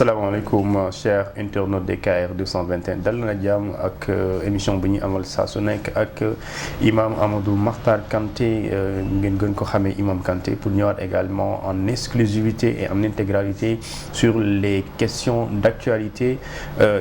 asalaamaaleykum chers internautes DKR 221 dal na jàmm ak émission bi ñuy amal saa su nekk ak imam Amadou Makhtar Kanté ngeen gën ko xamee imam Kanté pour ñëwaat également en exclusivité et en intégralité sur les questions d'actualité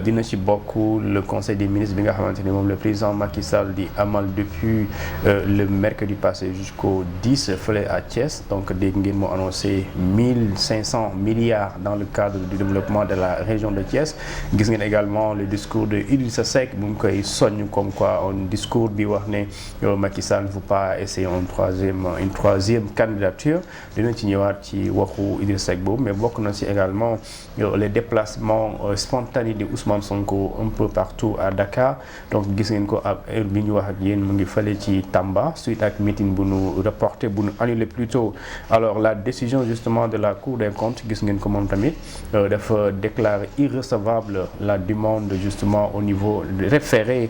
dina ci bokk le conseil des ministres bi nga xamante ni moom le président Macky Sall di amal depuis le mercredi passé jusqu'au 10 fële à Thiès donc dégg ngeen moo annoncé 1500 milliards dans le cadre du développement de la région de Thiès gis ngeen également le discours de Idrissa Seck bu mu koy soññ comme quoi un discours bi wax ne Macky Sall ne faut pas essayer une troisième candidature dina ci ñëwaat ci waxu Idrissa Seck boobu mais bokk na ci également les déplacements spontanés de Ousmane Sonko un peu partout à Dakar donc gis ngeen ko ak heure bi ñu wax ak yéen mu ngi fële ci Tamba suite ak meeting bu nu reporté bu nu annulé plutôt alors la décision justement de la Cour des comptes gis ngeen ko moom tamit dafa déclarer irrecevable la demande justement au niveau de référé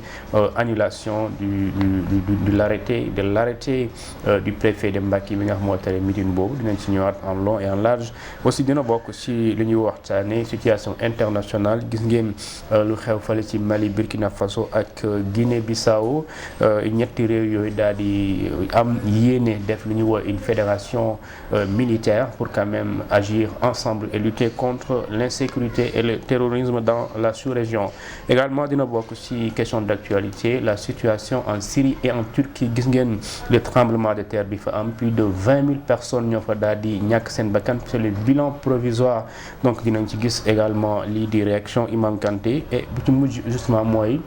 annulation de l'arrêté du préfet de Mbacké bi nga xam moo tere meeting boobu dinañ ci ñëwaat en long et en large aussi dina bokk ci li ñuy waxtaane situation internationale gis ngeen lu xew fale ci Mali Burkina Faso ak Guinée Bissau ñetti réew yooyu daal di am yéene def lu ñuy wax une fédération militaire pour quand même agir ensemble et lutter contre l'insécurité et le terrorisme dans la sous-région également dina bokk ci question d'actualité la situation en Syrie et en Turquie gis ngeen le tremblement de terre bi fa am plus de 20 000 personnes ñoo fa daal di ñàkk seen bakkan c'est le bilan provisoire donc dinañ ci gis également lii di réaction Imam Kanté et bu ci mujj justement mooy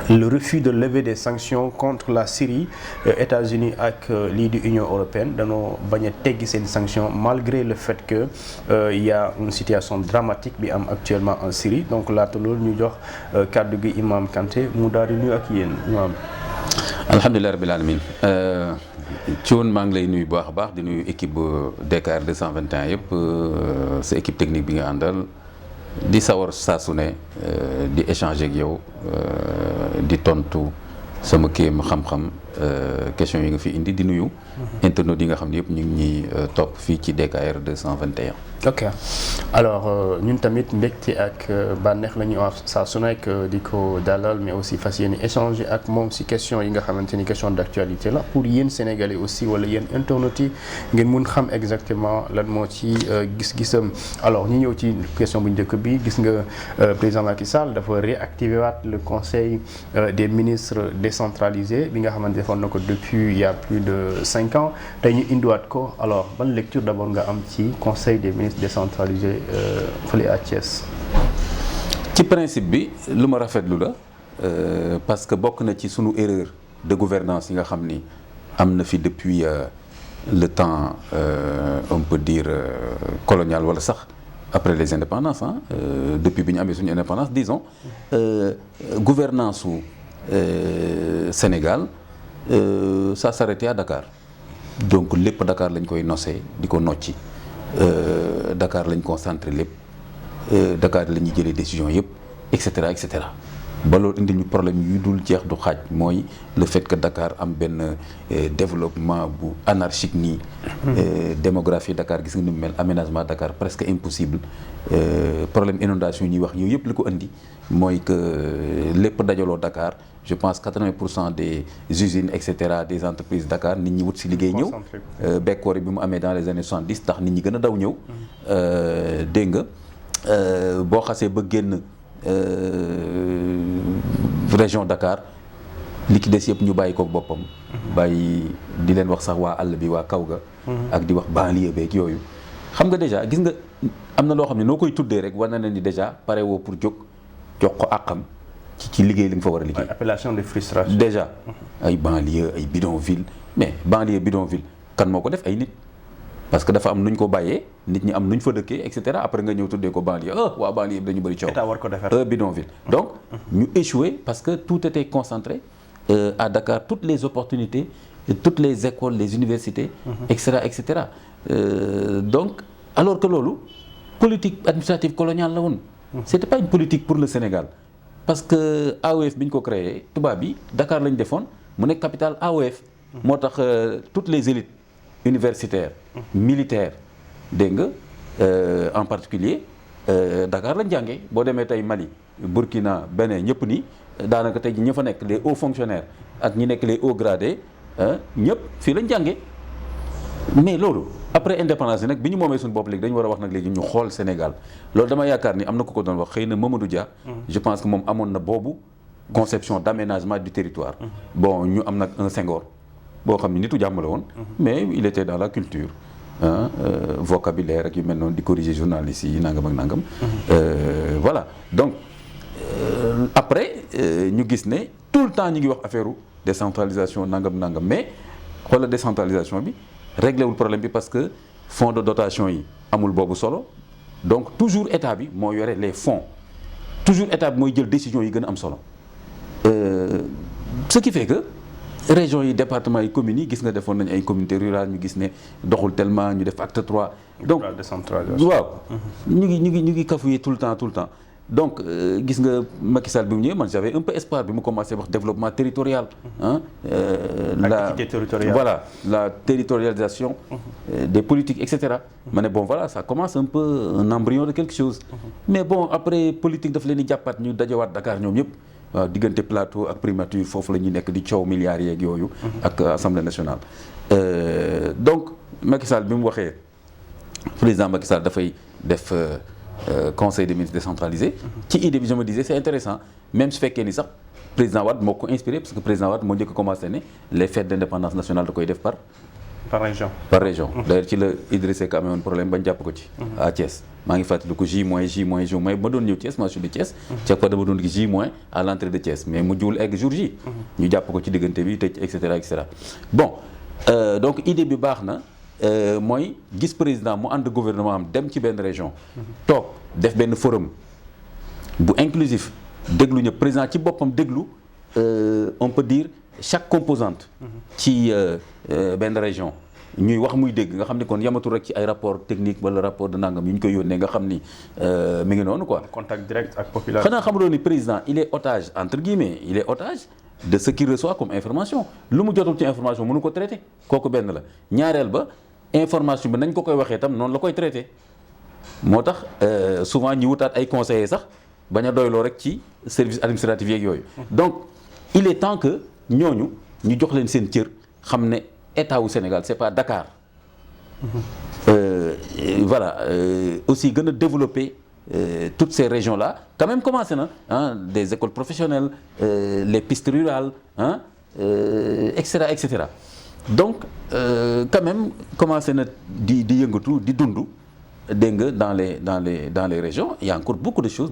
le refus de lever des sanctions contre la Syrie États-Unis ak lii di Union européenne dañoo bañ a teggi seen sanctions malgré le fait que il y a une situation dramatique bi am actuellement en Syrie donc laata loolu ñu jox kàddu gi Imam Kanté mu daal di nuyu ak yéen Imam. alhamdulilah rabbil alamin ci woon maa ngi lay nuyu bu baax a baax di nuyu équipe DKR 221 yëpp sa équipe technique bi nga àndal. di sawar saa su ne di échanger ak yow di tontu sama kéem xam-xam question yi nga fi indi di nuyu internautes yi nga xam ne yëpp ñu ngi ñuy topp fii ci DKR 221. ok alors ñun tamit mbégte ak bànneex la ñuy wax saa su nekk di ko dalal mais aussi fas yéene échanger ak moom si question yi nga xamante ni question d'actualité la pour yéen sénégalais aussi wala yéen internautes yi ngeen mun xam exactement lan moo ci gis-gisam alors ñu ñëw ci question bu njëkk bi gis nga président Macky Sall dafa réactiver waat le conseil des ministres décentralisé bi nga xamante defoon na ko depuis il y a plus de 5 ans tey ñu indiwaat ko alors ban lecture d'abord nga am ci conseil des ministres décentralisé fële à Thiès. ci principe bi lu ma rafetlu la parce que bokk na ci sunu erreur de gouvernance yi nga xam ni am na fi depuis le temps on peut dire colonial wala sax après les indépendances depuis bi ñu amee suñu indépendance disons gouvernance su Sénégal ça s'arrêtait à Dakar donc lépp Dakar lañ koy nosee di ko nocci Dakar lañ concentré lépp Dakar la ñuy jëlee décision yëpp et cetera ba loolu indi ñu problème yu dul jeex du xaaj mooy le fait que Dakar am benn développement bu anarchique nii démographie Dakar gis nga ni mu mel aménagement Dakar presque impossible problème inondation yi ñuy wax yooyu yëpp li ko indi mooy que lépp dajaloo Dakar je pense 80% des usines et cetera des entreprises Dakar nit ñi wut si liggéey ñëw bekkoor bi mu amee dans les années 70 tax nit ñi gën a daw ñëw dégg nga boo xasee ba génn région Dakar li ki des yëpp ñu bàyyi kook boppam bàyyi di leen wax sax waa àll bi waa kaw ga ak di wax banlieue beeg yooyu xam nga déjà gis nga am na loo xam ne noo koy tuddee rek war na ni déjà pare woo pour jóg jox ko àqam ci liggéey li nga fa war a liggéey. appellation de frustration. déjà ay banlieue ay bidonville mais banlieue bidonville kan moo ko def ay nit parce que dafa am nu ñu ko bàyyee nit ñi am nu ñu fa dëkkee et cetera après nga ñëw tuddee ko banlieue waa banlieue bi dañu bëri coow. état war ko defar bidonville. donc ñu échoué parce que tout était concentré à Dakar toutes les opportunités toutes les écoles les universités. et cetera donc alors que loolu politique administrative coloniale la woon. c'était pas une politique pour le Sénégal. parce que AOF bi ñu ko créé tubaab bi Dakar lañ defoon mu nekk capitale AOF. moo tax toutes les élites universitaires militaires dégg nga en particulier Dakar lañ jàngee boo demee tey Mali Burkina Bénin ñëpp nii daanaka tey ñi fa nekk les hauts fonctionnaires ak ñi nekk les hauts gradés ñëpp fii lañ jàngee mais loolu après indépendance bi nag bi ñu moomee suñu bopp léegi dañu war a wax nag léegi ñu xool Sénégal loolu dama yaakaar ni am na ku ko doon wax xëy na Mamadou Dia. Je pense que moom amoon na boobu conception d'aménagement du territoire. Bon ñu am nag un Senghor boo xam ne nitu jàmm la woon. mais il était dans la culture. Vocabulaire ak yu mel noonu di corriger journalistes yi nangam ak nangam. Voilà donc après ñu gis ne tout le temps ñu ngi wax affaire décentralisation nangam mais xoolal décentralisation bi réglé wul problème bi parce que fonds de dotation yi amul boobu solo donc toujours état bi moo yore les fonds toujours état bi mooy jël décision yi gën a am solo ce qui fait que. Régions yi départements yi communes yi gis nga defoon nañu ay communautés rurales ñu gis ne doxul tellement ñu def acte 3. donc la décentralisation waaw. ñu ngi cafouiller tout le temps donc gis nga Macky Sall bi mu ñëwee man j'avais un peu espoir bi mu commencé wax développement territorial. la équité territoriale voilà la territorialisation. des politiques et cetera. ma ne bon voilà ça commence un peu un embryon de quelque chose. mais bon après politique daf leen di jàppaat ñu dajawaat Dakar ñoom ñëpp. waaw diggante plateau ak primature foofu la ñuy nekk di coow milliards yeeg yooyu. ak assemblée nationale. donc Macky Sall bi mu waxee président Macky Sall dafay def conseil des ministres décentralisé. ci idée bi je me disais c'est intéressant même su fekkee ni sax président Wade moo ko inspiré parce que président Wade moo njëkk a commencé ne les fêtes d'indépendance nationale da koy def par région. D'ailleurs ci la Idrissa Seck amee woon problème bañ jàpp ko ci. à Thiès maa ngi fàttali ko J- ma doon ñëw Thiès ma suis de Thiès. chaque fois dama doon gis J- à l'entrée de Thiès mais mu jiwul egg jour J. ñu jàpp ko ci diggante bi tëj et cetera bon donc idée bi baax na mooy gis président mu ànd gouvernement am dem ci benn région. toog def benn forum bu inclusif déglu ñëpp président ci boppam déglu on peut dire. chaque composante ci benn région ñuy wax muy dégg nga xam ni kon yamatul rek ci ay rapport technique wala rapport de nangam yu ñu koy yónnee nga xam ni mi ngi noonu quoi. contact direct ak population. xanaa xamuloo ni président il est otage entre guillemets il est otage de ce qu'il reçoit comme information lu mu jotul ci information mënu ko traité kooku benn la ñaareel ba information bi nañ ko koy waxee tam noonu la koy traité moo tax souvent ñi wutaat ay conseillers sax bañ a doyloo rek ci service administratif yeeg yooyu donc il est temps que ñooñu ñu jox leen seen cër xam ne état wu Sénégal c'est pas Dakar. Voilà aussi gën a développer toutes ces régions là quand même commencé na des écoles professionnelles les pistes rurales et cetera donc quand même commencé na di yëngatu di dund dégg nga dans les régions il y a encore beaucoup de choses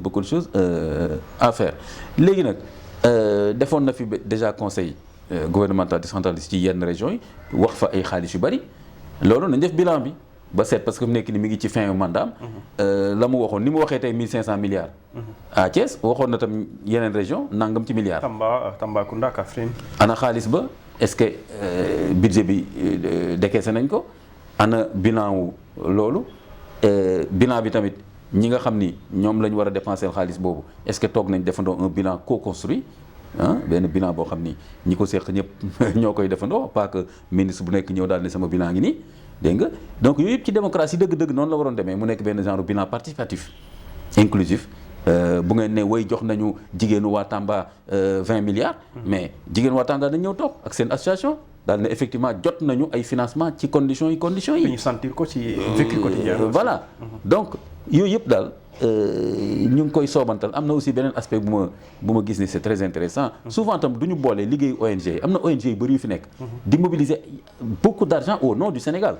à faire léegi nag. defoon na fi déjà conseil gouvernemental décentralisé ci yenn régions yi wax fa ay xaalis yu bari loolu nañ def bilan bi ba seet parce que mu nekk ni mi ngi ci fin mandat la mu waxoon ni mu waxee tey 1500 milliards. à Thiès waxoon na tam yeneen région nangam ci milliards. Tambacounda Kaffrine. ana xaalis ba est-ce que budget bi décaissé nañ ko ana bilan wu loolu bilan bi tamit. ñi nga xam ni ñoom la ñu war a dépenser xaalis boobu est-ce que toog nañ defandoo un bilan co-construit benn bilan boo xam ni ñi ko seq ñëpp ñoo koy defandoo pas que ministre bu nekk ñëw daal ne sama bilan ngi nii dégg nga donc yooyu yëpp ci démocratie dëgg-dëgg noonu la waroon demee mu nekk benn genre bilan participatif inclusif bu ngeen ne way jox nañu jigéenu waa Tamba 20 milliards mais jigéenu waa Tamba dañ ñëw toog ak seen association daal ne effectivement jot nañu ay financement ci conditions yi ñu sentir ko ci vécu quotidien voilà donc yooyu yëpp daal ñu ngi koy soobantal am na aussi beneen aspect bu ma gis ni c'est très intéressant souvent tam du ñu boole liggéeyu ONG yi am na ONG yu bëri yu fi nekk di mobiliser beaucoup d'argent au nom du Sénégal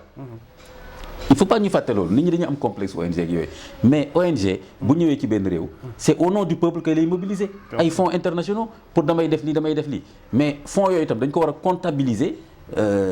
il faut pas ñu fàtte loolu nit ñi dañu am complexe ONG ak yooyu mais ONG bu ñëwee ci benn réew c'est au nom du peuple que lay mobiliser ay fonds internationaux pour damay def lii mais fonds yooyu itam dañ ko war a comptabiliser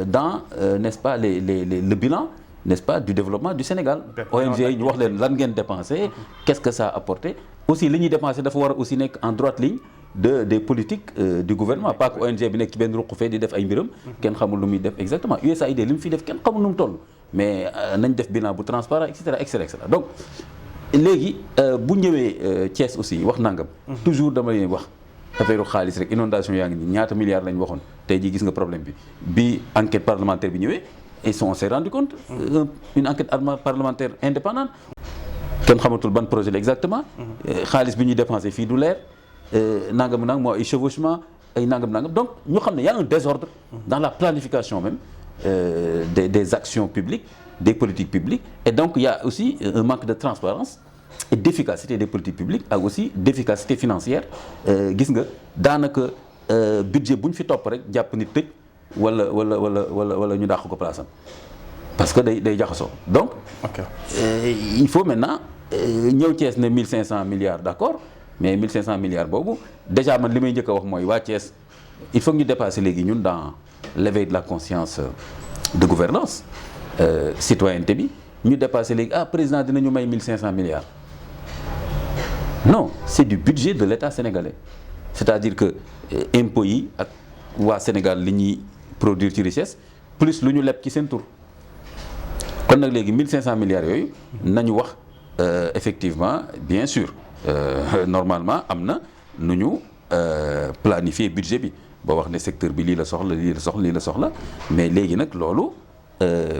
dans n'est-ce pas le bilan n'est-ce pas du développement du Sénégal ONG yi ñu wax leen lan ngeen dépensé qu'est-ce que ça a apporté aussi li ñuy dépensé dafa war a aussi nekk en droite ligne des politiques du gouvernement pas que ONG bi nekk ci benn ruq fee di def ay mbiram kenn xamul lu muy def exactement USAID li mu fi def kenn xamul nu mu toll mais nañ def bilan bu transparent et cetera donc léegi bu ñëwee Thiès aussi wax nangam toujours dama leen wax affaire xaalis rek inondation yaa ngi nii ñaata milliards lañ waxoon tey jii gis nga problème bi enquête parlementaire bi ñëwee et on s'est rendu compte une enquête parlementaire indépendante kenn xamatul ban projet la exactement. xaalis bi ñuy dépensé fii du leer nangam moo ay chevauchement ay nangam donc ñu xam ne y a un désordre dans la planification même des actions publiques, des politiques publiques, et donc il y a aussi un manque de transparence et d'efficacité des politiques publiques ak aussi d'efficacité financière. Gis nga daanaka budget bu ñu fi topp rek jàpp nit tëj wala ñu dàq ko place am parce que day jaxasoo donc. Il faut maintenant ñëw Thiès ne 1500 milliards d'accord, mais 1500 milliards boobu déjà man li may njëkk a wax mooy waa Thiès il faut que ñu dépasser léegi ñun dans l'éveil de la conscience de gouvernance citoyenneté bi ñu dépasser léegi président dinañu may 1500 milliards. Non, c'est du budget de l'État sénégalais, c'est-à-dire que impôts yi ak waa Sénégal li ñuy produire ci richesse plus lu ñu leb ci seen tur. kon nag léegi 1500 milliards yooyu nañu wax effectivement bien sûr normalement am na nu ñu planifier budget bi ba wax ne secteur bi lii la soxla mais léegi nag loolu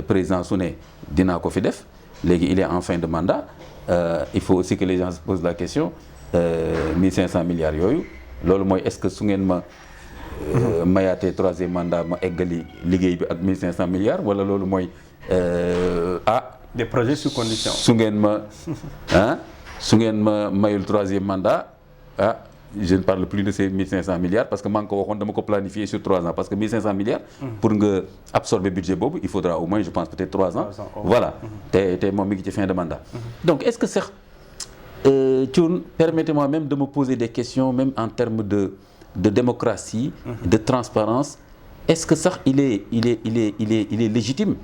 président su ne dinaa ko fi def léegi il est en fin de mandat. Il faut aussi que les gens se posent la question 1500 milliards yooyu loolu mooy est-ce que su ngeen ma mayaatee troisième mandat ma eggali liggéey bi ak 1500 milliards wala loolu mooy des projets sous condition. su ngeen ma mayul troisième mandat je ne parle plus de ces 1500 milliards parce que maa ngi ko waxoon dama ko planifier sur 3 ans parce que 1500 milliards. pour nga absorber budget boobu il faudra au moins je pense peut-être 3 ans. Voilà te moom mi ngi ci fin de mandat. Donc est-ce que sax Thioune permettez-moi même de me poser des questions même en termes de démocratie. De transparence. Est-ce que sax il est légitime.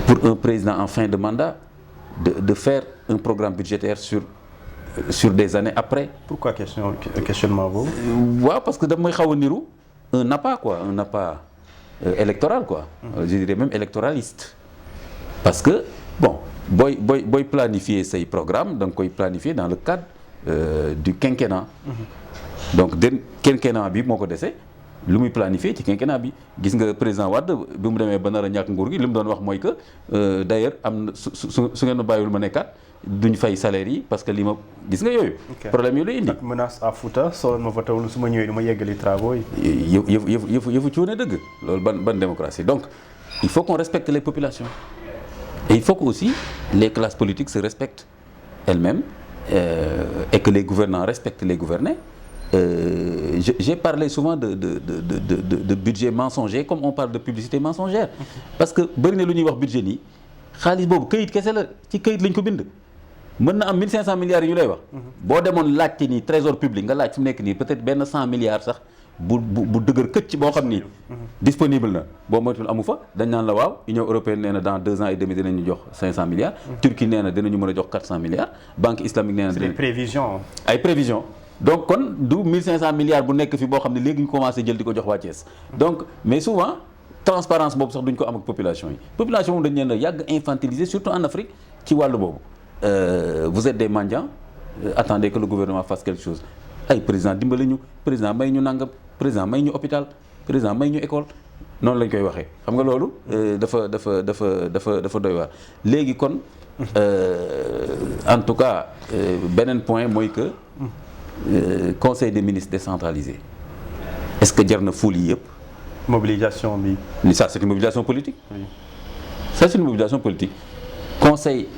Pour un président en fin de mandat de faire un programme budgétaire sur des années après. Pourquoi questionnement boobu. waaw parce que daf may xaw a niru un appât électoral quoi. Je dirais même électoraliste. Parce que bon booy planifier say programme da nga koy planifier dans le cadre du quinquennat. Donc quinquennat bi moo ko dese lu muy planifier ci quinquennat bi gis nga président Wade bi mu demee ba nar a ñàkk nguur gi li mu doon wax mooy que d'ailleurs am na su ngeen ma bàyyiwul ma nekkaat duñ fay salaire yi parce que li ma gis nga yooyu. problème yi lay indi. ak menace à Fouta soo leen ma voté wul su ma ñëwee du ma yeggali travaux yi. yëfu cuune dëgg loolu ban démocratie donc il faut qu'on respecte les populations et il faut que aussi les classes politiques se respectent elles-mêmes et que les gouvernants respectent les gouvernés. J'ai parlé souvent de budget mensonger comme on parle de publicité mensongère parce que bëri na lu ñuy wax budget nii xaalis boobu këyit kese la ci këyit lañ ko bind mën na am 1500 milliards yi ñu lay wax boo demoon laajte nii trésor public nga laaj fi mu nekk nii peut-être benn 100 milliards sax bu dëgër këcc boo xam ni disponible na boo moytuwul amu fa dañ naan la waaw Union européenne nee na dans 2 ans et demi dinañu jox 500 milliards Turquie nee na dinañu mën a jox 400 milliards Banque islamique nee na c'est des prévisions. ay prévisions donc kon du 1500 milliards bu nekk fi boo xam ne léegi ñu commencé jël di ko jox waa Thiès donc mais souvent transparence boobu sax duñ ko am ak population yi population moom dañ leen a yàgg infantiliser surtout en Afrique ci wàllu boobu vous êtes des mendiants attendez que le gouvernement fasse quelque chose ay président dimbali ñu président may ñu nangam président may ñu hôpital président may ñu école noonu lañ koy waxee xam nga loolu dafa doy waar léegi kon en tout cas beneen point mooy que conseil des ministres décentralisé est-ce que jar na ful yi yëpp. mobilisation bi. Ça c'est une mobilisation politique. Oui. Ça c'est une mobilisation politique. Conseil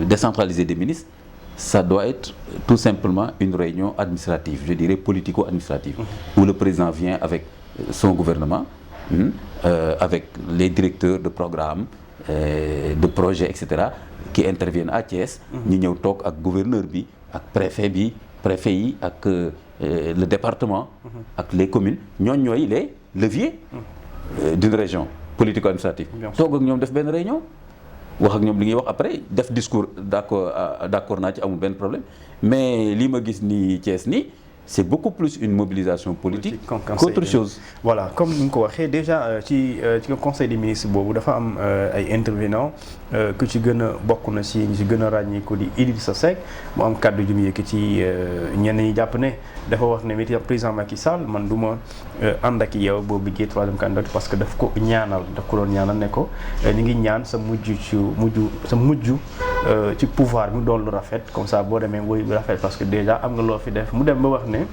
décentralisé des ministres ça doit être tout simplement une réunion administrative je dirais politico-administrative. Où le président vient avec son gouvernement avec les directeurs de programmes de projets etc. qui interviennent à Thiès. ñu ñëw toog ak gouverneur bi. ak préfet yi ak le département ak les communes ñooy les leviers d'une région politico-administrative toog ak ñoom def benn réunion wax ak ñoom li ñuy wax après def discours d'accord naa ci amul benn problème mais li ma gis ni Thiès nii c'est beaucoup plus une mobilisation politique qu'autre chose. Voilà comme ni nga ko waxee déjà ci conseil des ministres boobu dafa am ay intervenants ku ci gën a bokk na si ñi ci gën a ràññee ko di Idrissa Seck mu am kàddu ju mu yëkkati ñenn ñi jàpp ne dafa wax ne président Macky Sall man du ma ànd ak yow boo bëggee troisième candidat parce que daf ko doon ñaanal ne ko ñu ngi ñaan sa mujj ci pouvoir mu doon lu rafet comme ça boo demee woy lu rafet parce que déjà am nga loo fi def mu dem ba wax ne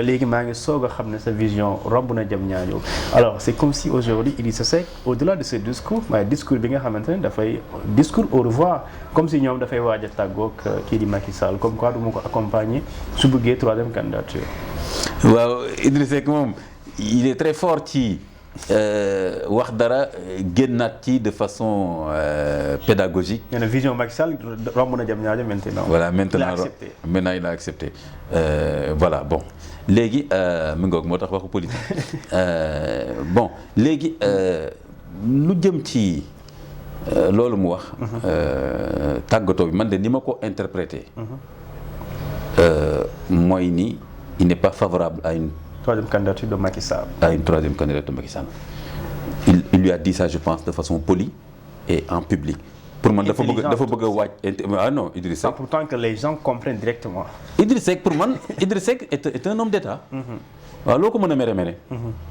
léegi maa ngi soog a xam ne sa vision romb na jëm ñaañoo alors c'est comme si aujourd'hui Idrissa Seck au-delà de ce discours waaye discours bi nga xamante ne dafay discours au revoir comme si ñoom dafay waaj a tàggoog kii di Macky Sall comme quoi du ma ko accompagner su bëggee troisième candidature. waaw Idrissa Seck moom il est très fort ci wax dara génnaat ci de façon pédagogique. nee na vision Macky Sall romb na jëm ñaajo maintenant. voilà maintenant il a accepté voilà bon léegi mi ngoog moo tax waxu politique bon léegi lu jëm ci loolu mu wax. tàggatoo bi man de ni ma ko interprété. mooy ni il n'est pas favorable à une troisième candidature de Macky Sall. À une troisième candidature de Macky Sall. Il lui a dit ça, je pense, de façon polie et en public. Pour moi, dafa bëgg a waaj. Ah non, Idriss Seck. Pourtant que les gens comprennent directement. Idriss Seck pour man Idriss Seck est un homme d'État. waaw loo ko mën a mere.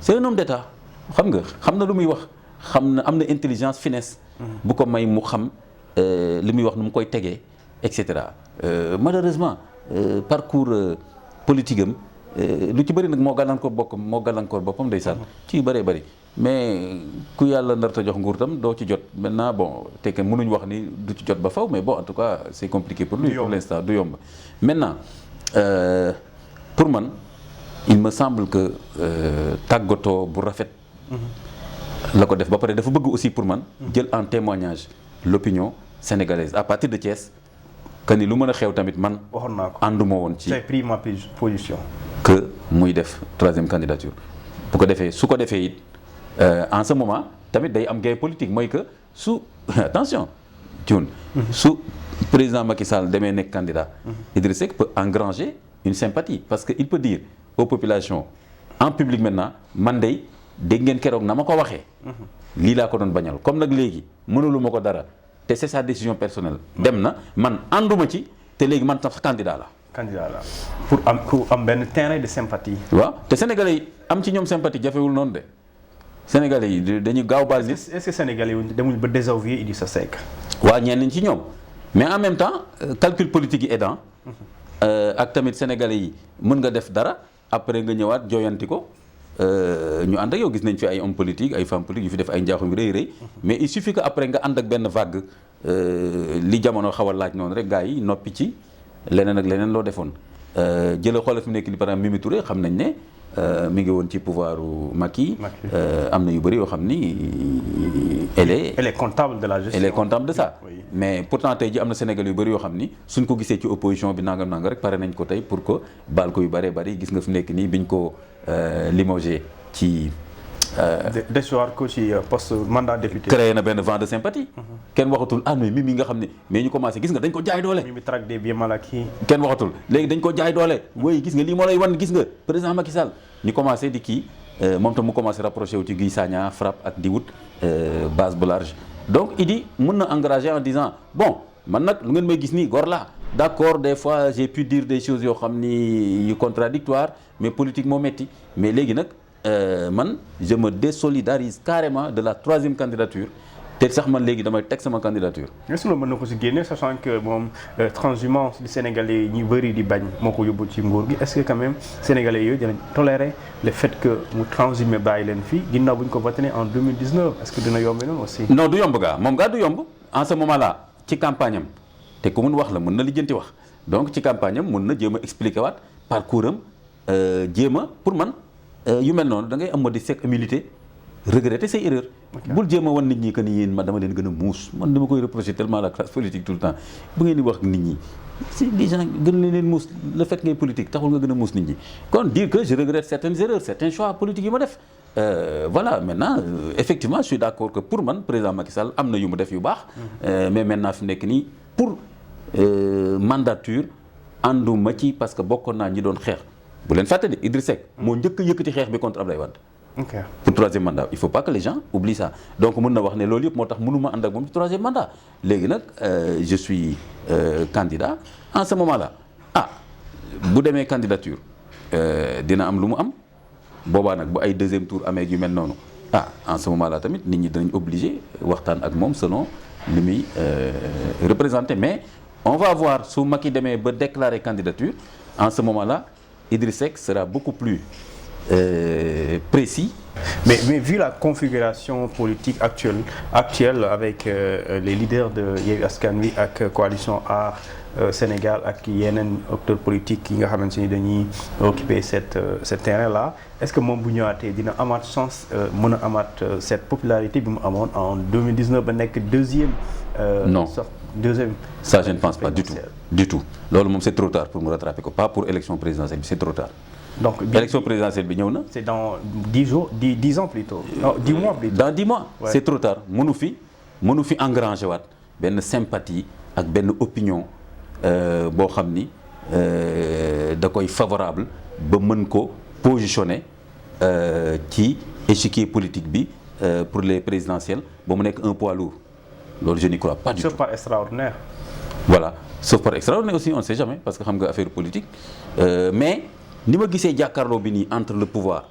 C'est un homme d'État. xam na lu muy wax am na intelligence finesse. bu ko may mu xam li muy wax nu mu koy tegee et cetera malheureusement parcours politique am. lu ci bëri nag moo gàllankoor boppam ndeysaan ci bëree bëri mais ku yàlla narta jox nguur tam doo ci jot maintenant bon te que mënuñ wax ni du ci jot ba faw mais bon en tout cas c'est compliqué pour lui pour l'instant du yomb maintenant pour man il me semble que tàggatoo bu rafet la ko def ba pare dafa bëgg aussi pour man jël en témoignage l'opinion sénégalaise à partir de Thiès que ni lu mën a xew tamit man waxoon naa ko ànduma woon ci j'ai pris ma position que muy def troisième candidature bu ko defee su ko defee it en ce moment tamit day am gain politique mooy que su attention Thioune su président Macky Sall demee nekk candidat Idriss Seck peut engranger une sympathie parce que il peut dire aux populations en public maintenant man day dégg ngeen keroog na ma ko waxee lii laa ko doon bañal comme nag léegi mënulu ma ko dara te c'est sa décision personnelle dem na man ànduma ci te léegi man sax candidat la pour am benn terrain de sympathie. waaw te sénégalais yi am ci ñoom sympathie jafewul noonu de sénégalais yi dañuy gaaw baal nit. est-ce que sénégalais yi demuñ ba désavouer Idrissa Seck. waa ñenn ci ñoom mais en même temps calcul politique yi aidant ak tamit sénégalais yi mën nga def dara après nga ñëwaat jooyanti ko ñu ànd ak yow gis nañ fi ay hommes politiques ay femmes politiques yu fi def ay njaaxum yu rëy mais il suffit que après nga ànd ak benn vague li jamono xaw a laaj noonu rek gars yi noppi ci. leneen ak leneen loo defoon jëla xoolal fi mu nekk ni par exemple Mimi Touré xam nañ ne mi ngi woon ci pouvoiru Macky am na yu bëri yoo xam ni elle est comptable de la gestion elle est comptable de ça mais pourtant tey ji am na Sénégal yu bëri yoo xam ni suñ ko gisee ci opposition bi nangam rek pare nañ ko tey pour que baal ko yu bëree bëri gis nga fi mu nekk nii biñ ko limogé ci déchoir ko ci poste mandat député. créé na benn vent de sympathie. kenn waxatul mais Mimi nga xam ne mais ñu commencé gis nga dañ ko jaay doole. Mimi traque des biens mal acquis. kenn waxatul léegi dañ ko jaay doole. woy gis nga lii moo lay wan gis nga président Macky Sall ñu commencé di kii moom tam mu commencé rapproché wu ci Guy Sagna frappe ak di wut base bu large. donc Idi mën na encourager en disant bon man nag lu ngeen may gis nii gor laa d'accord des fois j'ai pu dire des choses yoo xam ni yu contradictoires mais politique moo metti mais léegi nag. man je me désolidarise carrément de la troisième candidature te sax man léegi damay teg sama candidature. est-ce que loolu mën na ko si génne sachant que moom transhumance di Sénégalais yi ñu bëri di bañ moo ko yóbbu ci nguur gi est-ce que quand même Sénégalais yooyu dinañ tolérer le fait que mu transhumé bàyyi leen fii ginnaaw bu ñu ko voté en 2019 est-ce que dina yomb noonu aussi. non du yomb gaa moom gaa du yomb en ce moment là ci campagne am te ku mun wax la mën na lijjanti wax donc ci campagne am mën na jéem a expliquer waat parcours am jéem a pour man. yu mel noonu da ngay am ma di sec humilité regretter ses erreurs. bul jéem a wan nit ñi que ni yéen ma dama leen gën a muus man dama koy reprocher tellement la classe politique tout le temps bu ngeen di wax nit ñi si les gens gën leen muus le fait ngay politique taxul nga gën a muus nit ñi kon dire que je regrette certaines erreurs certains choix politiques yi ma def voilà maintenant effectivement je suis d'accord que pour man président Macky Sall am na yu mu def yu baax mais maintenant fi nekk nii pour mandature ànduma ci parce que bokkoon naa ñi doon xeex bu leen fàtte de Idriss Seck moo njëkk a yëkkati xeex bi contre Abdoulaye Wade pour troisième mandat il faut pas que les gens oublient ça donc mën na wax ne loolu yëpp moo tax mënuma ànd ak moom ci troisième mandat léegi nag je suis candidat en ce moment là bu demee candidature dina am lu mu am boobaa nag bu ay deuxième tour amee yu mel noonu en ce moment là tamit nit ñi dinañ obligé waxtaan ak moom selon li muy représenter. Mais on va voir su Macky demee ba déclarer candidature en ce moment-là Idriss Seck sera beaucoup plus précis. Mais vu la configuration politique actuelle avec les leaders de Yewwi Askan Wi ak coalition Aar Sénégal ak yeneen acteurs politiques yi nga xamante ni dañuy occuper ce terrain là est-ce que moom bu ñëwaatee dina amaat chance mën a amaat cette popularité bi mu amoon en 2019 ba nekk non deuxième. Ça je ne pense pas du tout loolu moom c'est trop tard pour mu rattraper ko pas pour élection présidentielle bi c'est trop tard. Donc élection présidentielle bi ñëw na. C'est dans 10 jours 10 ans plutôt. Non 10 mois plutôt. Dans 10 mois. Ouais. C'est trop tard mënu fi engranger waat benn sympathie ak benn opinion boo xam ni da koy favorable ba mën ko positionner ci échiquier politique bi pour les présidentielles ba mu nekk un poids lourd loolu je n'y crois pas du tout. Sauf par extraordinaire. Voilà sauf par extraordinaire aussi on ne sait jamais parce que xam nga affaire politique mais ni ma gisee jàkkaarloo bi nii entre le pouvoir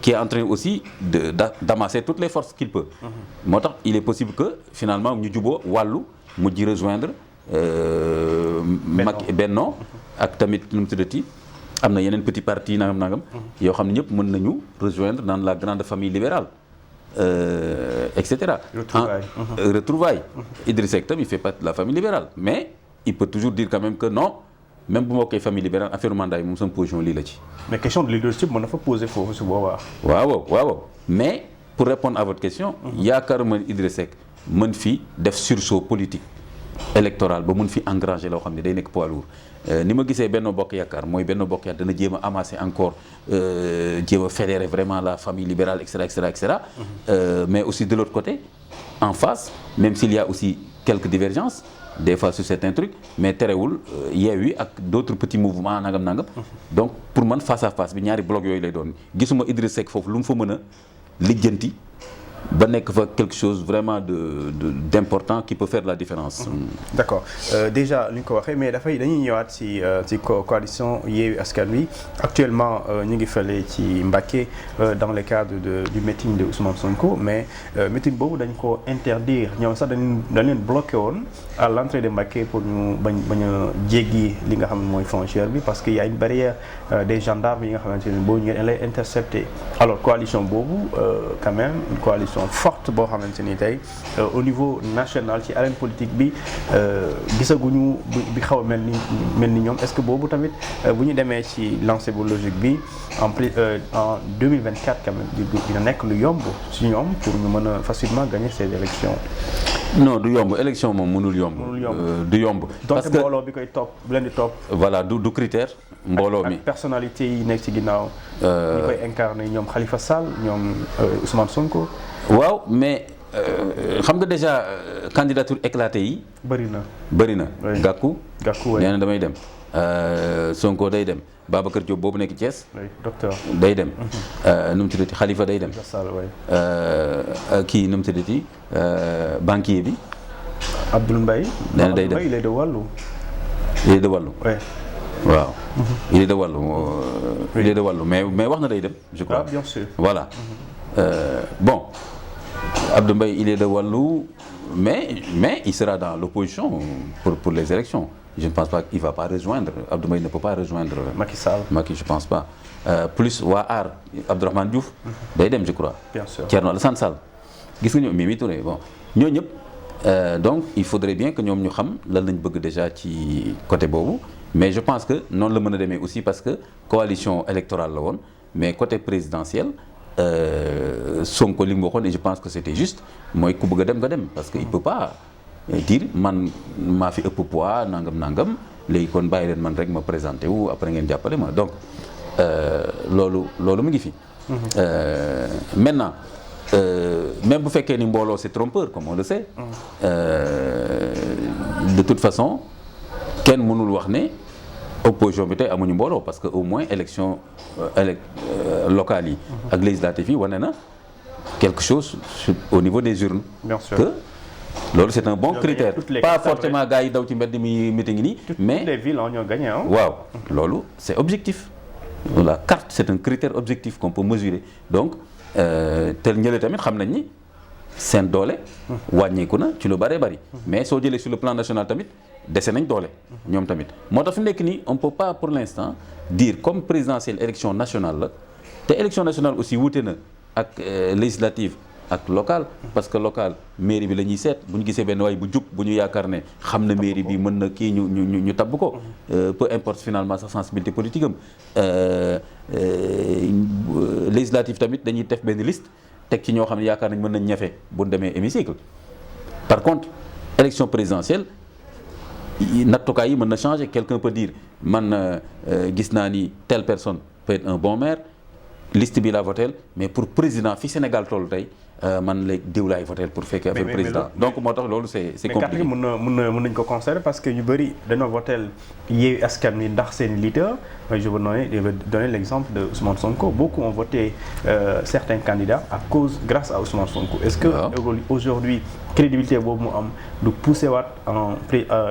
qui est en train aussi d'amasser toutes les forces qu'il peut moo tax il est possible que finalement ñu juboo wàllu mujj rejoindre Benno ak tamit nu mu tuddati am na yeneen petit parti nangam yoo xam ne ñëpp mën nañu rejoindre dans la grande famille libérale etc. Retrouvailles. Idriss Seck tam il fait partie de la famille libérale mais il peut toujours dire quand même que non même bu ma koy famille libérale affaire mandat yi moom sama position lii la ci. mais question de leadership mën na fa poser foofu su boobaa. waaw mais pour répondre à votre question. yaakaaruma Idriss Seck mën fi def sursaut politique électoral ba mën fi engranger loo xam ne day nekk poids lourd ni ma gisee Benno Bokk Yaakaar mooy Benno Bokk Yaakaar dana jéem a amasser encore jéem a fédérer vraiment la famille libérale etc. Mais aussi de l'autre côté en face même s'il y a aussi quelques divergences des fois sur certains trucs mais terewul Yewwi ak d'autres petits mouvements nangam donc pour man face à face bi ñaari bloc yooyu lay doon gisuma Idriss Seck foofu lu mu fa mën a lijjanti ba nekk fa quelque chose vraiment d'important qui peut faire la différence. D'accord déjà li nga ko waxee mais dañuy ñëwaat ci coalition Yewwi Askan Wi actuellement ñu ngi fële ci Mbacké dans le cadre du meeting de Ousmane Sonko mais meeting boobu dañ ko interdire ñoom sax dañ leen bloqué woon à l'entrée de Mbacké pour ñu bañ a jéggi li nga xam ne mooy frontière bi parce que y a une barrière des gendarmes yi nga xamante ne boo ñëwee dañ lay intercepter alors coalition boobu quand même une coalition forte boo xamante ni tey au niveau national ci arène politique bi gisaguñu bi xaw a mel ni ñoom est-ce que boobu tamit bu ñu demee ci lancé bu logique bi en 2024 quand même dina nekk lu yomb ci ñoom pour ñu mën a facilement gagner ces élections. Non du yomb élection moom mënul yomb. du yomb parce que mbooloo bi koy topp bu leen di topp. voilà du critère. mbooloo mi ak personnalité yi nekk ci ginnaaw. ñi koy incarner ñoom Khalifa Sall ñoom Ousmane Sonko. waaw mais xam nga déjà candidature éclatée yi. bëri na. Gakou nee na damay dem. Sonko day dem Babacar Diop boobu nekk Thiès. docteur day dem. nu mu tuddati Khalifa day dem. kii nu mu tuddati banquier bi. Abdoul Mbaye. nee na day dem il est de Wallu. il est de Wallu. waaw. il est de Wallu. il est de Wallu mais wax na day dem je crois. bien sûr. voilà bon Abdoul Mbaye il est de Wallu mais il sera dans l'opposition pour les élections. Je ne pense pas qu'il va pas rejoindre Abdoul Mbaye ne peut pas rejoindre Macky je pense pas plus waa Aar Abdourahmane Diouf day dem je crois. bien sûr Thierno Alassane Sall gis nga ñoom Mimi Touré bon ñooñu ñëpp donc il faudrait bien que ñoom ñu xam lan lañ bëgg déjà ci côté boobu mais je pense que noonu la mën a demee aussi parce que coalition électorale la woon mais côté présidentiel Sonko li mu waxoon et je pense que c'était juste mooy ku bëgg a dem nga dem parce que il peut pas dire man maa fi ëpp poids nangam léegi kon bàyyi leen man rek ma présenté wu après ngeen jàppale ma donc loolu mu ngi fi. Maintenant même bu fekkee ni mbooloo c'est trompeur comme on le sait. De toute façon kenn mënul wax ne opposition bi tey amuñu mbooloo parce que au moins élection locales yi. ak législatives yi wane na quelque chose au niveau des urnes. Bien sûr. Que loolu c'est un bon critère pas forcément gars yi daw ci mbedd mi meeting nii mais toutes les villes ñoo gagné hein. waaw loolu c'est objectif la carte c'est un critère objectif qu'on peut mesurer donc tel ñële tamit xam nañ ni seen doole wàññeeku na ci lu bëree bëri mais soo jëlee sur le plan national tamit dese nañ doole ñoom tamit moo tax fi nekk nii on peut pas pour l'instant dire comme présidentielle élection nationale la te élection nationale aussi wuute na ak législative ak local parce que local mairie bi la ñuy seet bu ñu gisee benn waay bu jub bu ñu yaakaar ne xam na mairie bi mën na kii ñu tabb ko peu importe finalement sa sensibilité politique am législative tamit dañuy def benn liste teg ci ñoo xam ne yaakaar nañ mën nañ ñafe bu ñu demee hémicycle par contre élection présidentielle nattukaay yi mën na changer quelqu'un peut dire man gis naa ni telle personne peut être un bon maire liste bi la votel mais pour président fi Sénégal toll tey man la diw laay votel pour fekkee affaire président donc moo tax loolu c'est compliqué. mais carte gi mën nañ ko considérer parce que ñu bëri dañoo votel Yewwi Askan Wi ndax seen leader je vais donner l'exemple de Ousmane Sonko beaucoup ont voté certains candidats grâce à Ousmane Sonko. Est-ce que aujourd'hui crédibilité boobu mu am du pousser waat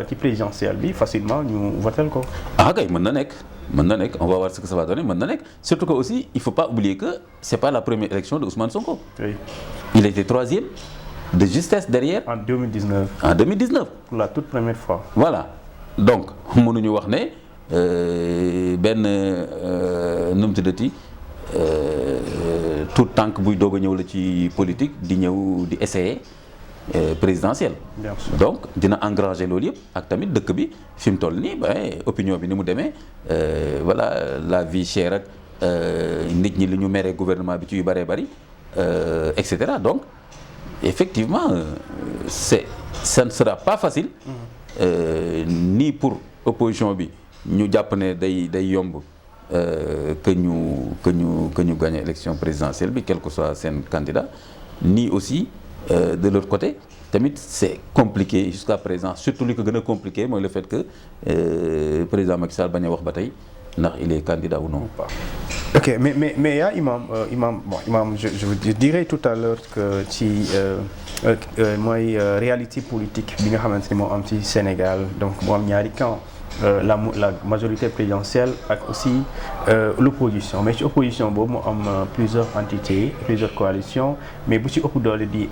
ci présidentielle bi facilement ñu votel ko. ah kay mën na nekk. On va voir ce que ça va donner mën na nekk surtout que aussi il faut pas oublier que c'est pas la première élection de Ousmane Sonko. Oui. Il était 3e de justesse derrière. En 2019. En 2019. Pour la toute première fois. Voilà donc mënuñu wax ne benn nu mu tuddati tout tànk buy doog a ñëw la ci politique di ñëw di essayer. Présidentielle. Donc dina engranger loolu yëpp ak tamit dëkk bi fi mu toll nii opinion bi ni mu demee voilà la vie chère ak nit ñi li ñu meree gouvernement bi ci yu bëree bëri et cetera donc effectivement ça ne sera pas facile ni pour opposition bi ñu jàpp ne day yomb que ñu gagner élection présidentielle bi quel que soit seen candidat ni aussi de l'autre côté tamit c'est compliqué jusqu'à présent surtout li ko gën a compliqué mooy le fait que président Macky Sall bañ a wax ba tey ndax il est candidat ou non. Ok mais yaa imam je dirais tout à l'heure que ci mooy réalité politique bi nga xamante ni moo am ci Sénégal donc moo am ñaari camp. La majorité présidentielle ak aussi l'opposition mais ci opposition boobu moo am plusieurs entités plusieurs coalitions mais bu ci ëpp doole di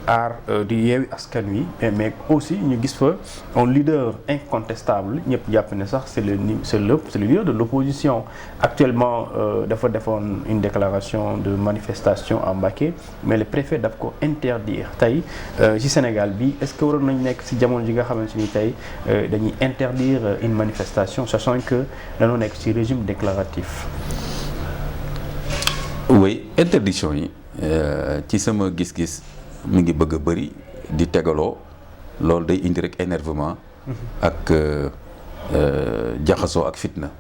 Yewwi Askan Wi mais aussi ñu gis fa un leader incontestable ñëpp jàpp ne sax c'est le leader de l'opposition actuellement dafa defoon une déclaration de manifestation à Mbacké mais le préfet daf ko interdire tey ci Sénégal bi est-ce que waroon nañ nekk ci jamono ji nga xamante ni tey dañuy interdire une manifestation sachant que dañoo nekk ci régime déclaratif. Oui interdiction yi ci sama gis-gis mi ngi bëgg a bëri di tegaloo loolu day indi rek énervement ak jaxasoo ak fitna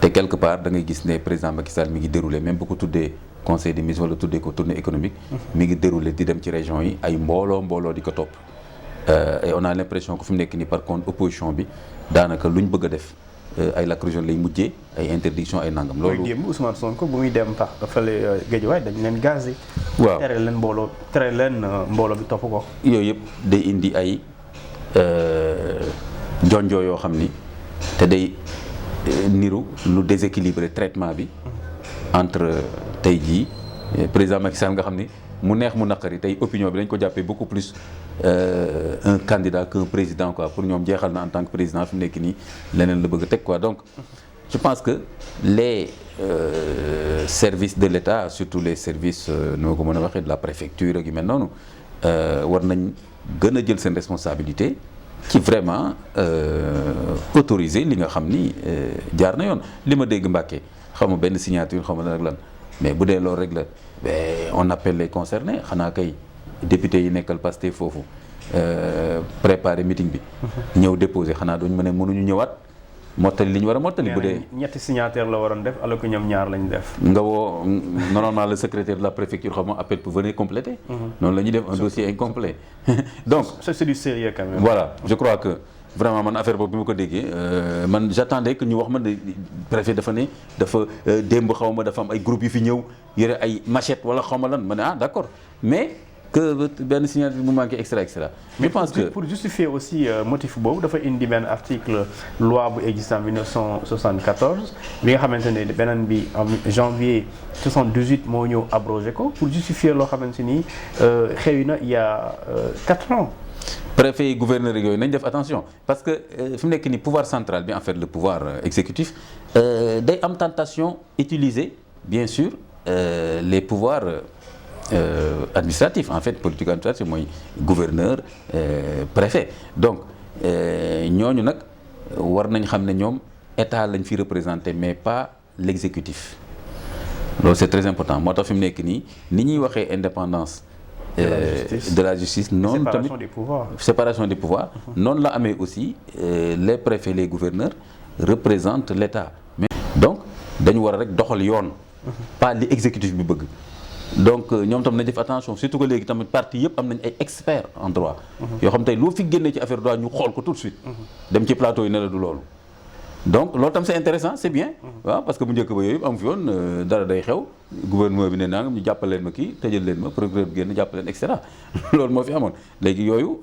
te quelque part da ngay gis ne président Macky Sall mi ngi déroulé même bu ko tuddee conseil des ministres wala tuddee ko tournée économique mi ngi déroulé di dem ci région yi ay mbooloo di ko topp. Et on a l'impression que fi mu nekk nii par contre opposition bi daanaka lu ñu bëgg a def ay lacrymogènes lay mujjee ay interdiction ay nangam. loolu mooy démb Ousmane Sonko bu muy dem par fële Guédiawaye dañu leen gazé. waaw tere leen mbooloo bi topp ko. yooyu yëpp day indi ay jonjoo yoo xam ni te day niru lu déséquilibré traitement bi entre tey jii président Macky Sall nga xam ni. mu neex mu naqari tey opinion bi dañ ko jàppee beaucoup plus un candidat qu'un président quoi pour ñoom jeexal na en tant que président fi mu nekk nii leneen la bëgg a teg quoi donc je pense que les services de l'État surtout les services nu ma ko mën a waxee de la préfecture ak yu mel noonu war nañ gën a jël seen responsabilité ci vraiment autoriser li nga xam ni jaar na yoon li ma dégg Mbacké xaw ma benn signature xaw ma lan ak lan mais bu dee loolu rek la on appelle les concernés xanaa kay député yi nekkal Pastef foofu préparer meeting bi. ñëw déposer xanaa duñ mënuñu ñëwaat mottali li ñu war a mottali. bu dee ñetti signataire la waroon def alors que ñoom ñaar lañ def. nga woo normalement le secrétaire de la préfecture xam nga appel pour venir compléter. noonu la ñuy def un dossier incomplet donc. c'est du sérieux quand même. Voilà je crois que. vraiment man affaire boobu bi ma ko déggee man j'attendais que ñu wax ma ne préfet dafa ne dafa démb xaw ma dafa am ay groupes yu fi ñëw yore ay machette wala xaw ma lan ma ne ah d'accord mais que benn signature bu manqué extra. mais je pense que pour justifier aussi motif boobu dafa indi benn article loi bu existe en 1974 bi nga xamante ne beneen bi en janvier 78 moo ñëw abrogé ko pour justifier loo xamante ni xew na il y a 4 ans. préfet yi gouverneur yooyu nañ def attention parce que fi mu nekk nii pouvoir central bi en fait le pouvoir exécutif day am tentation utiliser bien sûr les pouvoirs administratifs en fait politique administrative mooy gouverneur préfet donc ñooñu nag war nañ xam ne ñoom état lañ fi représenté mais pas l'exécutif loolu c'est très important moo tax fi mu nekk nii ni ñuy waxee indépendance de la justice noonu tamit séparation des pouvoirs noonu la amee aussi les préfets les gouverneurs représentent l'État mais donc dañu war a rek doxal yoon pas li exécutif bi bëgg donc ñoom tam nañ def attention surtout que léegi tamit parti yëpp am nañ ay experts en droit yoo xam tey loo fi génnee ci affaire droit ñu xool ko tout de suite dem ci plateau yi ne la du loolu donc loolu tam c'est intéressant c'est bien waaw parce que bu njëkk ba yooyu am fi woon dara day xew gouvernement bi ne nangam ñu jàppal leen ma kii tëjal leen ma procureur bi génn jàppal leen et cetera loolu moo fi amoon léegi yooyu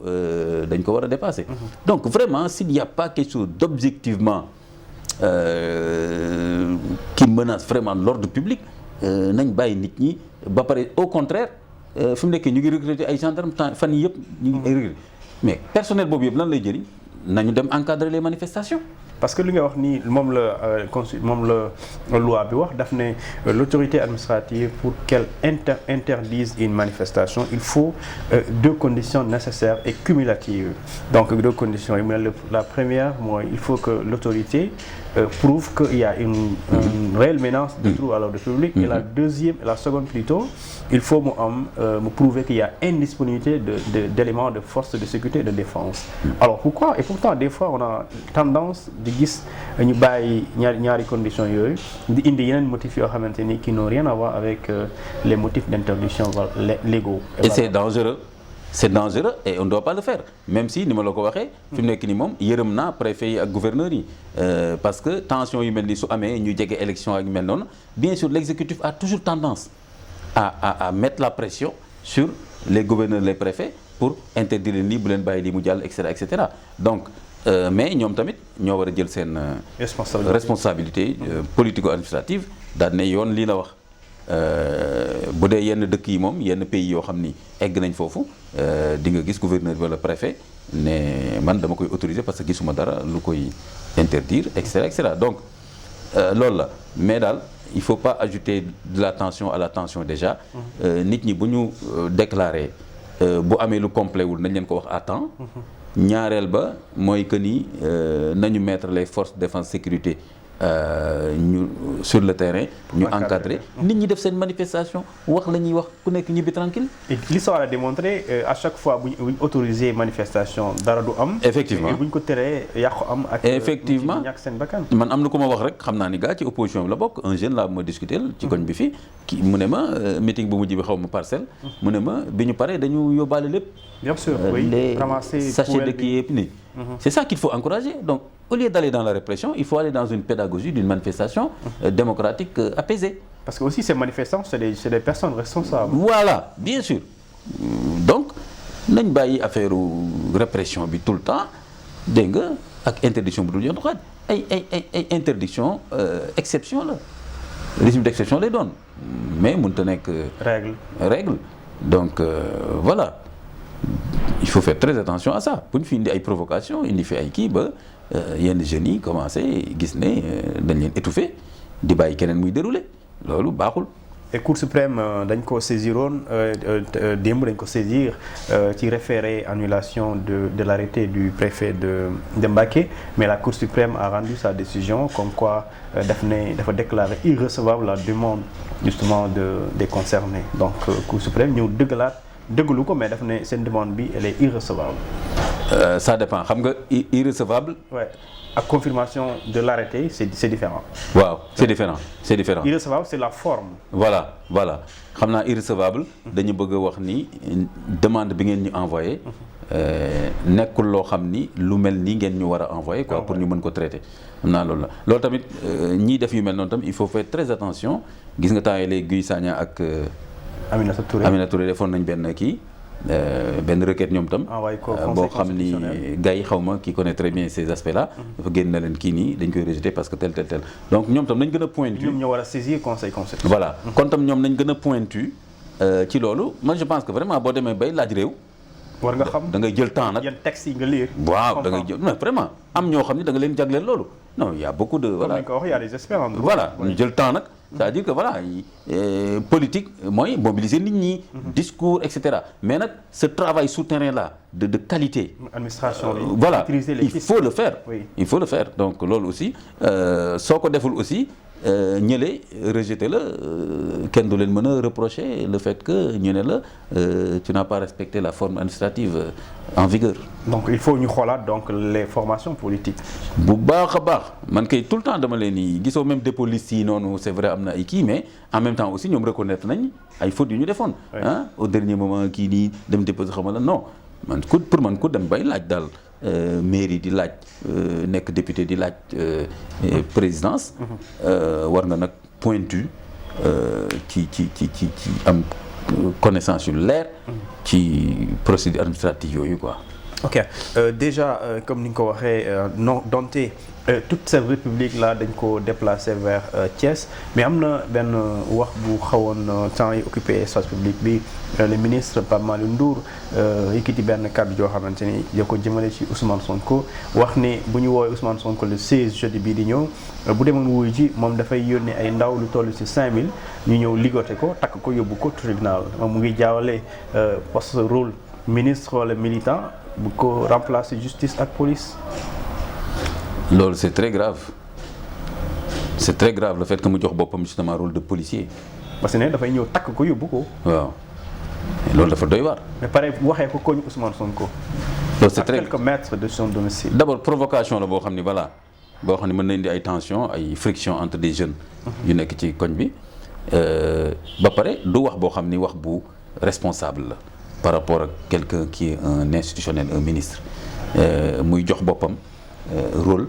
dañ ko war a dépasser donc vraiment s'il y a pas quelque chose d'objectivement qui menace vraiment l'ordre public nañ bàyyi nit ñi ba pare au contraire fi mu nekk ñu ngi recruter ay gendarmes fan yii yëpp ñu ngi ay recruter mais personnel boobu yëpp lan lay jëriñ nañu dem encadrer les manifestations. parce que li nga wax nii moom la loi bi wax daf ne l'autorité administrative pour qu'elle interdise une manifestation il faut 2 conditions nécessaires et cumulatives donc 2 conditions yi mu ne la première mooy il faut que l'autorité prouve qu'il y a une réelle menace de trouble à l'ordre public et la seconde plutôt il faut mu prouver qu'il y a indisponibilité d'éléments de force de sécurité et de défense alors pourquoi et pourtant des fois on a tendance di gis ñu bàyyi ñaari conditions yooyu di indi yeneen motifs yoo xamante ni qui n'ont rien à voir avec les motifs d'interdiction légaux et c'est dangereux et on ne doit pas le faire même si ni ma la ko waxee fi mu nekk ni moom yërëm naa préfet yi ak gouverneurs yi parce que tension yu mel ni su amee ñu jege élection ak yu mel noonu bien sûr l'exécutif a toujours tendance à mettre la pression sur les gouverneurs les préfets pour interdire lii bu leen bàyyi lii mu jàll et cetera donc mais ñoom tamit ñoo war a jël seen responsabilité politico-administrative daal ne yoon lii la wax bu dee yenn dëkk yi moom yenn pays yoo xam ni egg nañ foofu di nga gis gouverneur bi wala préfet ne man dama koy autoriser parce que gisuma dara lu koy interdire et cetera donc loolu la mais daal il faut pas ajouter de la tension à la tension déjà nit ñi bu ñu déclarer bu amee lu complet wul nañ leen ko wax à temps ñaareel ba mooy que ni nañu mettre les forces de défense sécurité ñu sur le terrain ñu encadrer nit ñi def seen manifestation wax la ñuy wax ku nekk ñibbi tranquille et l'histoire a démontré à chaque fois bu ñu autorisé manifestation dara du am effectivement bu ñu ko teree yàqu am ak effectivement ñàkk seen bakkan man am na ku ma wax rek xam naa ni gars ci opposition bi la bokk un jeune la ma discuter ci koñ bi fii ki mu ne ma meeting bu mujj bi xaw ma parcelle mu ne ma bi ñu paree dañu yóbbaale lépp bien sûr oui les sachets de kii yëpp nii c'est ça qu'il faut encourager donc au lieu d'aller dans la répression il faut aller dans une pédagogie d'une manifestation démocratique apaisée parce que aussi ces manifestants c'est des personnes responsables voilà bien sûr donc nañ bàyyi affaire répression bi tout le temps dégg nga ak interdiction bu dul yoon xaaj ay interdiction exception la régime d'exception lay doon mais mënut a nekk règle donc voilà il faut faire très attention à ça bu ñu fi indi ay provocation indi fi ay kii ba yenn jeunes yi commencé gis ne dañ leen étouffer di bàyyi keneen muy dérouler loolu baaxul. et Cour suprême dañ ko saisiroon démb dañ ko saisir ci référé annulation de l'arrêté du préfet de Mbacké mais la Cour suprême a rendu sa décision comme quoi dafa déclarer irrecevable la demande justement des concernés donc Cour suprême ñëw dëggalu ko mais daf ne seen demande bi elle est irrecevable. Ça dépend xam nga irrecevable. Ouais. ak confirmation de l'arrêté c'est différent. waaw c'est différent. Irrecevable c'est la forme. voilà xam naa irrecevable. dañu bëgg a wax ni demande bi ngeen ñu envoyé. nekkul loo xam ni lu mel ni ngeen ñu war a envoyé quoi pour ñu mën ko traiter. xam naa loolu la loolu tamit ñiy def yu mel noonu tamit il faut faire très attention gis nga temps yii Guy Sagna ak. Aminata Touré defoon nañ benn kii benn requête ñoom tam boo xam ni gars yi xaw ma qui connaît très bien ces aspects là dafa génn na leen kii nii dañ koy rejeter parce que tel donc ñoom tam nañ gën a pointu ñoom ñoo war a saisir conseil constitutionnel voilà kon tam ñoom nañ gën a pointu ci loolu man je pense que vraiment boo demee bay laaj réew war nga xam da ngay jël temps nag yan textes yi nga lire waaw da ngay jël mais vraiment am ñoo xam ne da nga leen jagleel loolu non il y a beaucoup de voilà comme il y a des experts voilà ñu jël temps nag c'est-à-dire que voilà politique mooy mobiliser nit ñi discours et cetera mais nag ce travail souterrain là de qualité administration voilà il faut le faire il faut le faire donc loolu aussi soo ko deful aussi ñële rejeté la kenn du leen mën a reprocher le fait que ñu ne la tu n'as pas respecté la forme administrative en vigueur. donc il faut ñu xoolaat donc les formations politiques. bu baax a baax man kay tout le temps dama leen ni gisoo même dépôt liste yi noonu c'est vrai am na ay kii mais en même temps aussi ñoom reconnaître nañ ay fautes yu ñu defoon. ah au dernier moment kii nii dem déposer xam nga la non man pour man ku dem bay laaj daal. mairie di laaj nekk député di laaj présidence war nga nag pointu ci am connaissance yu leer ci procédure administrative yooyu quoi. ok déjà comme ni nga ko waxee non donte toute cette république là dañ ko déplacé vers Thiès mais am na benn wax bu xawoon temps yi occupé espace public bi le ministre Pape Malick Ndour yëkkati benn kàddu joo xamante ni yoo ko jëmale ci Ousmane Sonko wax ni bu ñu woowee Ousmane Sonko le 16 jeudi bii di ñëw bu demoon wuyu ji moom dafay yónnee ay ndaw lu toll ci 5000 ñu ñëw ligoté ko takk ko yóbbu ko tribunal moom mu ngi jaawale poste rôle ministre wala militant bu ko remplacer justice ak police. loolu c'est très grave le fait que mu jox boppam justement rôle de policier. parce que ne dafay ñëw takk ko yóbbu ko. waaw loolu dafa doy waar. mais pare waxee ko koñ Ousmane Sonko. loolu c'est très quelques mètres de son domicile. d'abord provocation la boo xam ni voilà boo xam ne mën na indi ay tension ay friction entre des jeunes. yu nekk ci koñ bi ba pare du wax boo xam ni wax bu responsable la par rapport ak quelqu'un qui est un institutionnel un ministre muy jox boppam rôle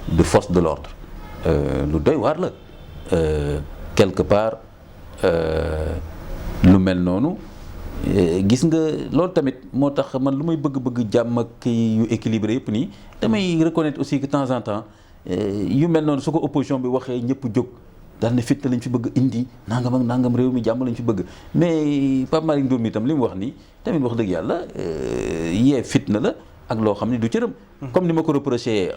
de force de l'ordre lu doy waar la quelque part lu mel noonu gis nga loolu tamit moo tax man lu may bëgg jàmm ak yu équilibré yëpp nii damay reconnaître aussi que de temps en temps yu mel noonu su ko opposition bi waxee ñëpp jóg daal ne fitna lañ fi bëgg indi nangam ak nangam réew mi jàmm lañ fi bëgg mais Pape Malick Ndour mi itam li mu wax nii tamit wax dëgg yàlla yee fitna la ak loo xam ne du cëram. comme ni ma ko reproché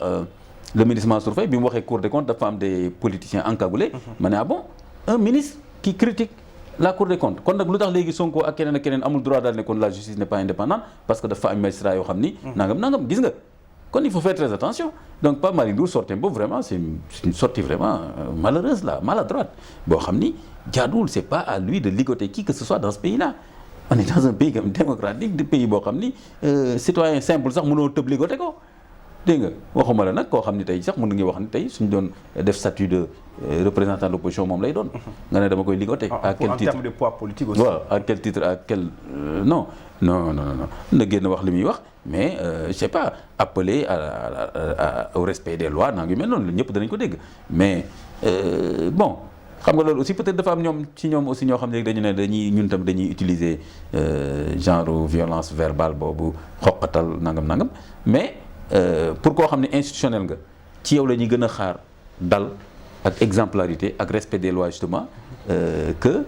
le ministre Mansour Faye bi mu waxee Cour des comptes dafa am des politiciens encagoulés. ma ne ah bon un ministre qui critique la Cour des comptes kon nag lu tax léegi Sonko ak keneen amul droit daal ne kon la justice n'est pas indépendante parce que dafa am magistrat yoo xam ni. nangam gis nga. kon il faut faire très attention donc Pape Malick Ndour sortie boobu vraiment c'est une sortie vraiment malheureuse là maladroite boo xam ni jaaduwul c'est pas à lui de ligoter qui que ce soit dans ce pays là on est dans un pays comme démocratique de pays boo xam ni citoyen simple sax mënoo tëb ligoter ko dégg nga waxuma la nag koo xam ni tey sax mën nga wax ni tey suñ doon def statut de représentant de l'opposition moom lay doon nga ne dama koy ligoter à quel titre en termes de poids politique aussi waaw à quel titre à quel non na génn wax li muy wax mais je sais pas appeler au respect des lois naa ngi mel noonu ñëpp danañ ko dégg mais bon xam nga loolu aussi peut-être dafa am ñoom aussi ñoo xam ne dañu ne ñun tam dañuy utiliser genre violence verbale boobu xoqatal nangam mais pour koo xam ne institutionnel nga ci yow la ñuy gën a xaar dal ak exemplarité ak respect des lois justement que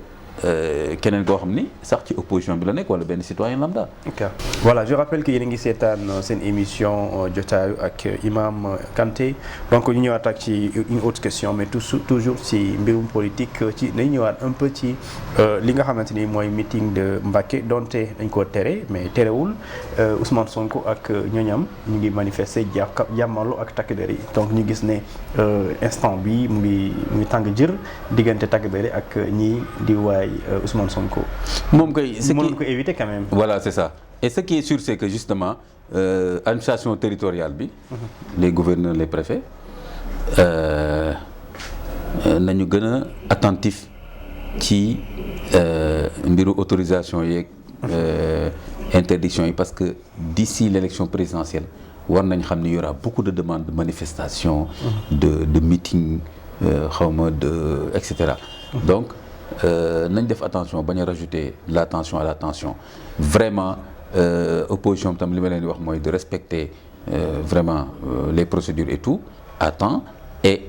keneen koo xam ni sax ci opposition bi la nekk wala benn citoyen lambda. ok voilà je rappelle que yéen a ngi seetaan seen émission jotaayu ak Imam Kanté donc ñu ñëwaat ak ci une autre question mais toujours ci mbirum politique ci nañu ñëwaat un peu ci li nga xamante ni mooy meeting de Mbacké donte dañ koo tere mais terewul Ousmane Sonko ak ñooñam ñu ngi manifester jàmmaloo ak takk der yi donc ñu gis ne instant bi mu ngi tàng jër diggante takk der yi ak ñii di waay Ousmane Sonko. moom kay ce qui ko éviter quand même. voilà c'est ça et ce qui est sûr c'est que justement administration territoriale bi. les gouverneurs les préfets nañu gën a attentif ci mbiru autorisation yeeg interdiction yi parce que d'ici l'élection présidentielle war nañ xam ni y aura beaucoup de demandes de manifestations. de meetings xawma de et cetera. donc nañ def attention bañ a rajouter l'attention à la tension vraiment opposition tam li ma leen di wax mooy de respecter vraiment les procédures et tout à temps et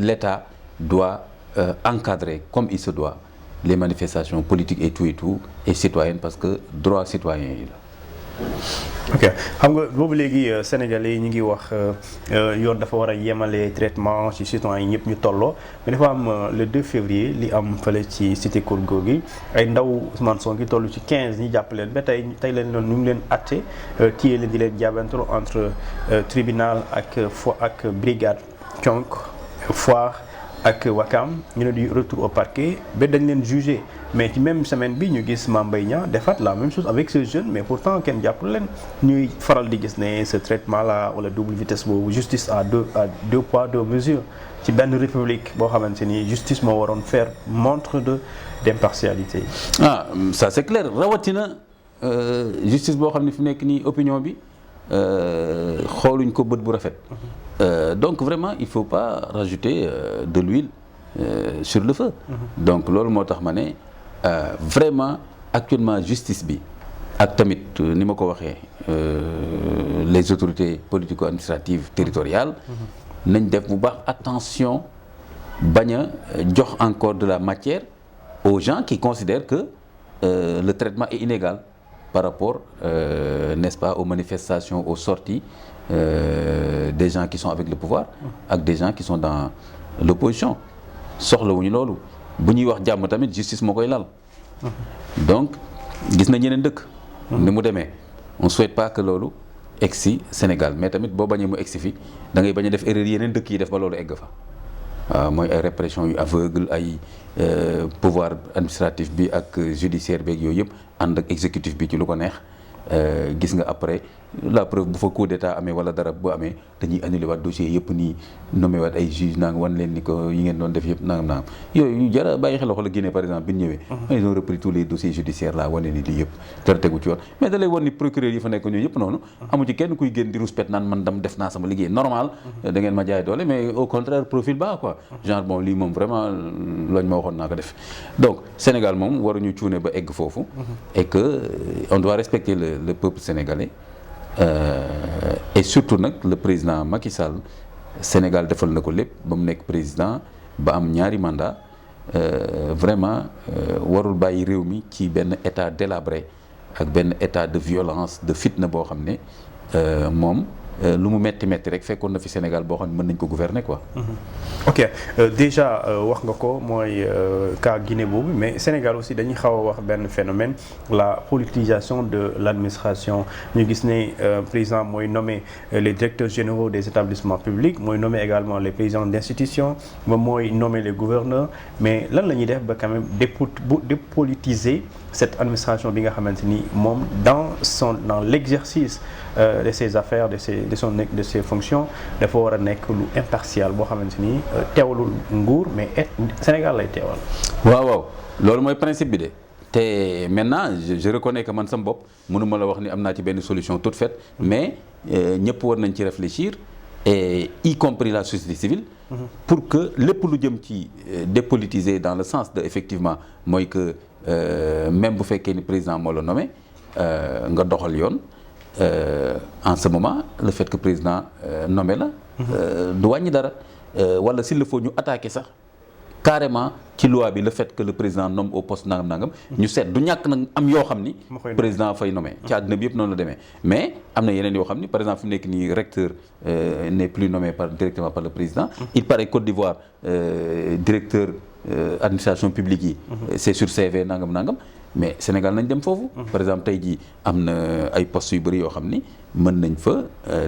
l'État doit encadrer comme il se doit les manifestations politiques et tout et citoyennes parce que droit citoyen yi la. ok xam nga boobu léegi Sénégalais yi ñu ngi wax yoon dafa war a yemale traitement ci citoyens yi ñëpp ñu tolloo mais dafa am le 2 février li am fële ci cité Keur Gorgui ay ndaw Ousmane Sonko gi toll ci 15 ñi jàpp leen ba tey leen noonu ñu ngi leen atte téye leen di leen jàbbanteloo entre tribunal ak brigade Thionk Foire ak Wakam ñu ne di retour au parquet ba dañ leen jugé mais ci même semaine bi ñu gis Mame Mbaye Niang defaat la même chose avec ces jeunes mais pourtant kenn jàppul leen ñuy faral di gis ne ce traitement là wala double vitesse boobu justice à deux poids deux mesures ci benn république boo xamante ni justice moo waroon faire montre d'impartialité. Ah ça c'est clair rawatina justice boo xam ne fi nekk nii opinion bi xooluñ ko bët bu rafet. Donc vraiment il faut pas rajouter de l'huile sur le feu. Donc loolu moo tax ma ne vraiment actuellement justice bi ak tamit ni ma ko waxee les autorités politico-administratives territoriales nañ def bu baax attention bañ a jox encore de la matière aux gens qui considèrent que le traitement est inégal par rapport n'est-ce pas aux manifestations aux sorties des gens qui sont avec le pouvoir ak des gens qui sont dans l'opposition soxlawuñu loolu bu ñuy wax jàmm tamit justice moo koy lal donc gis na ñeneen dëkk ni mu demee on souhaite pas que loolu egsi Sénégal mais tamit boo bañee mu egsi fi da ngay bañ a def erreur yeneen dëkk yi def ba loolu egg fa waaw mooy ay répression yu aveugle ay pouvoir administratif bi ak judiciaire beeg yooyu yëpp ànd ak exécutif bi ci lu ko neex gis nga après la preuve bu fa coup d'état amee wala dara bu amee dañuy annulé waat dossier yëpp nii nommé waat ay juge nanga wan leen ni ko yi ngeen doon def yëpp nangam yooyu jara bàyyi xel la Guinée par exemple bi ñu ñëwee ils ont repris tous les dossiers judiciaires là wane ni lii yëpp dara tegu ci yoon mais da lay wan ni procureur yi fa nekk ñooyu yëpp noonu amu ci kenn kuy génn di ruspet naan man def naa sama liggéey normal da ngeen ma jaay doole mais au contraire profil bas quoi genre bon lii moom vraiment lañ ma waxoon naa ko def donc Sénégal moom waruñu cuune ba egg foofu et que on doit respecter le peuple sénégalais et surtout nag le président Macky Sall Sénégal defal na ko lépp ba mu nekk président ba am ñaari mandat vraiment warul bàyyi réew mi ci benn état délabré ak benn état de violence de fitna boo xam ne moom lu mu metti rek fekkoon na fi Sénégal boo xam ne mën nañ ko gouverner quoi. ok déjà wax nga ko mooy cas Guinée boobu mais Sénégal aussi dañuy xaw a wax benn phénomène la politisation de l'administration ñu gis ne président mooy nommer les directeurs généraux des établissements publics mooy nommer également les présidents d'institutions moom mooy nommer les gouverneurs mais lan la ñuy def ba quand même dépolitiser cette administration bi nga xamante ni moom dans l'exercice de ses affaires de ses fonctions dafa war a nekk lu impartial boo xamante ni teewalul nguur mais Sénégal lay teewal. waaw loolu mooy principe bi de te maintenant je reconnais que man sama bopp mënuma la wax ni am naa ci benn solution toute faite mais ñëpp war nañ ci réfléchir et y compris la société civile. pour que lépp lu jëm ci dépolitiser dans le sens de effectivement mooy que même bu fekkee ni président moo la nommé nga doxal yoon. En ce moment le fait que président nommé la du wàññi dara wala s'il le faut ñu attaquer sax carrément ci loi bi le fait que le président nomme au poste nangam ñu seet du ñàkk nag am yoo xam ni président fay nommé ci àddina bi yëpp noonu la demee mais am na yeneen yoo xam ni par exemple fi mu nekk nii recteur n'est plus nommé directement par le président il paraît Côte d'Ivoire directeur administration publique yi c'est sur CV nangam mais Sénégal nañ dem foofu. par exemple tey jii am na ay postes yu bëri yoo xam ni mën nañ fa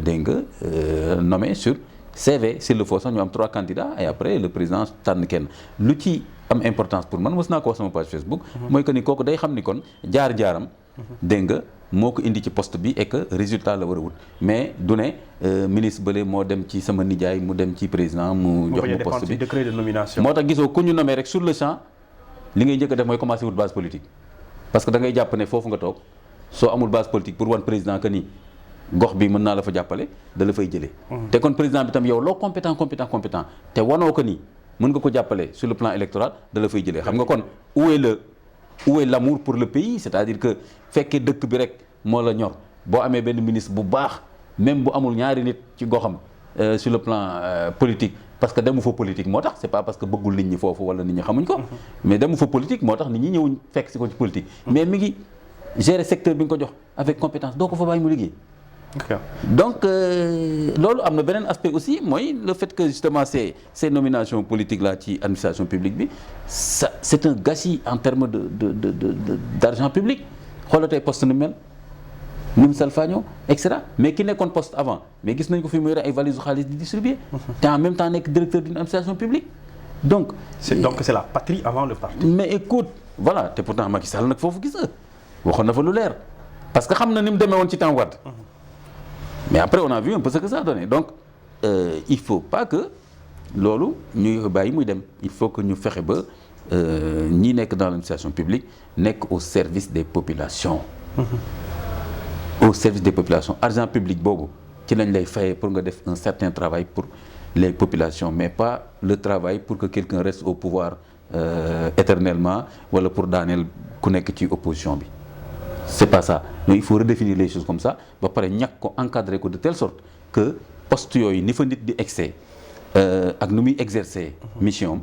dégg nga nommer sur CV s'il le faut sax ñu am 3 candidats et après le président tànn kenn lu ci am importance pour man mos naa ko wax sama page Facebook. mooy que ni kooku day xam ni kon jaar-jaaram. dégg nga moo ko indi ci poste bi et que résultat la war a wut mais du ne ministre bële moo dem ci sama nijaay mu dem ci président mu jox ma poste bi décret de nomination. moo tax gisoo ku ñu nommé rek sur le champ li ngay njëkk a def mooy commencer wut base politique. parce que da ngay jàpp ne foofu nga toog soo amul base politique pour wan président que ni gox bi mën naa la fa jàppale da la fay jëlee. te kon président bi tam yow loo compétent te wanoo ko ni mën nga ko jàppale sur le plan électoral da la fay jëlee xam nga kon où est le où est l'amour pour le pays, c'est-à-dire que fekkee dëkk bi rek moo la ñor boo amee benn ministre bu baax même bu amul ñaari nit ci goxam sur le plan politique parce que demu fa politique moo tax c'est pas parce que bëggul nit ñi foofu wala nit ñi xamuñ ko mais demu fa politique moo tax nit ñi ñëwuñ fekk si ko ci politique mais mi ngi gérer secteur bi nga ko jox avec compétence doo ko fa bàyyi mu liggéey. Donc loolu am na beneen aspect aussi mooy le fait que justement ces nominations politiques là ci administration publique bi ça c'est un gâchis en termes d'argent public xoolal tey poste ni mel ni mu salfaañoo et cetera mais ki nekkoon poste avant mais gis nañ ko fi mu yore ay valises xaalis di distribuer te en même temps nekk directeur d'une administration publique donc c'est la patrie avant le parti. mais écoute voilà te pourtant Macky Sall nag foofu gis nga waxoon na fa lu leer parce que xam na ni mu demee woon ci temps Wade mais après on a vu un peu ce que ça a donné donc il faut pas que loolu ñuy bàyyi muy dem il faut que ñu fexe ba ñi nekk dans l'administration publique nekk au service des populations au service des populations argent public boobu ci lañ lay fayee pour nga def un certain travail pour les populations mais pas le travail pour que quelqu'un reste au pouvoir éternellement wala pour daaneel ku nekk ci opposition bi c'est pas ça mais il faut redéfinir les choses comme ça ba pare ñàkk ko encadrer ko de telle sorte que poste yooyu ni fa nit di excès ak nu muy exercer mission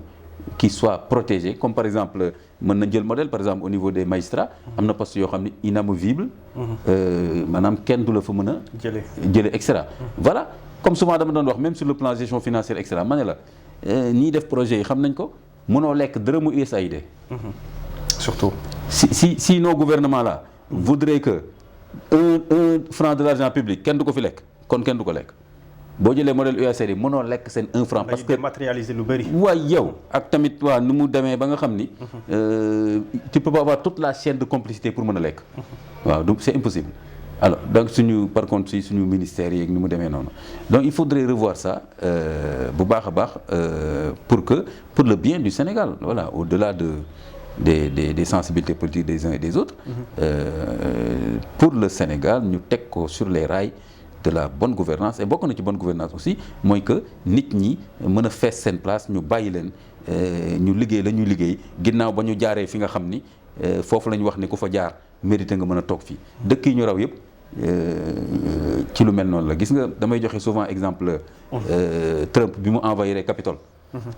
qui soit protégé comme par exemple mën na jël modèle par exemple au niveau des magistrats am na poste yoo xam ne inamovible maanaam kenn du la fa mën a jële et cetera voilà comme souvent dama doon wax même sur le plan gestion financière et cetera ma ne la ñiy def projet yi xam nañ ko mënoo lekk dërëmu USAID surtout si nos gouvernements là voudrait que un franc de l'argent public kenn du ko fi lekk kon kenn du ko lekk boo jëlee modèle USAID mënoo lekk seen 1 franc parce que matérialiser lu bari waay yow ak tamit waa nu mu demee ba nga xam ni tu peux pas avoir toute la chaîne de complicité pour mën a lekk waaw donc c'est impossible alors donc suñu par contre si suñu ministères yeeg ni mu demee noonu donc il faudrait revoir ça bu baax a baax pour le bien du Sénégal voilà au-delà des sensibilités politiques des uns et des autres pour le Sénégal ñu teg ko sur les rails de la bonne gouvernance et bokk na ci bonne gouvernance aussi mooy que nit ñi mën a fees seen place ñu bàyyi leen ñu liggéey la ñuy liggéey ginnaaw ba ñu jaaree fi nga xam ni foofu la ñu wax ni ku fa jaar mérité nga mën a toog fii dëkk yi ñu raw yëpp ci lu mel noonu la gis nga damay joxe souvent exemple Trump bi mu envahir Capitole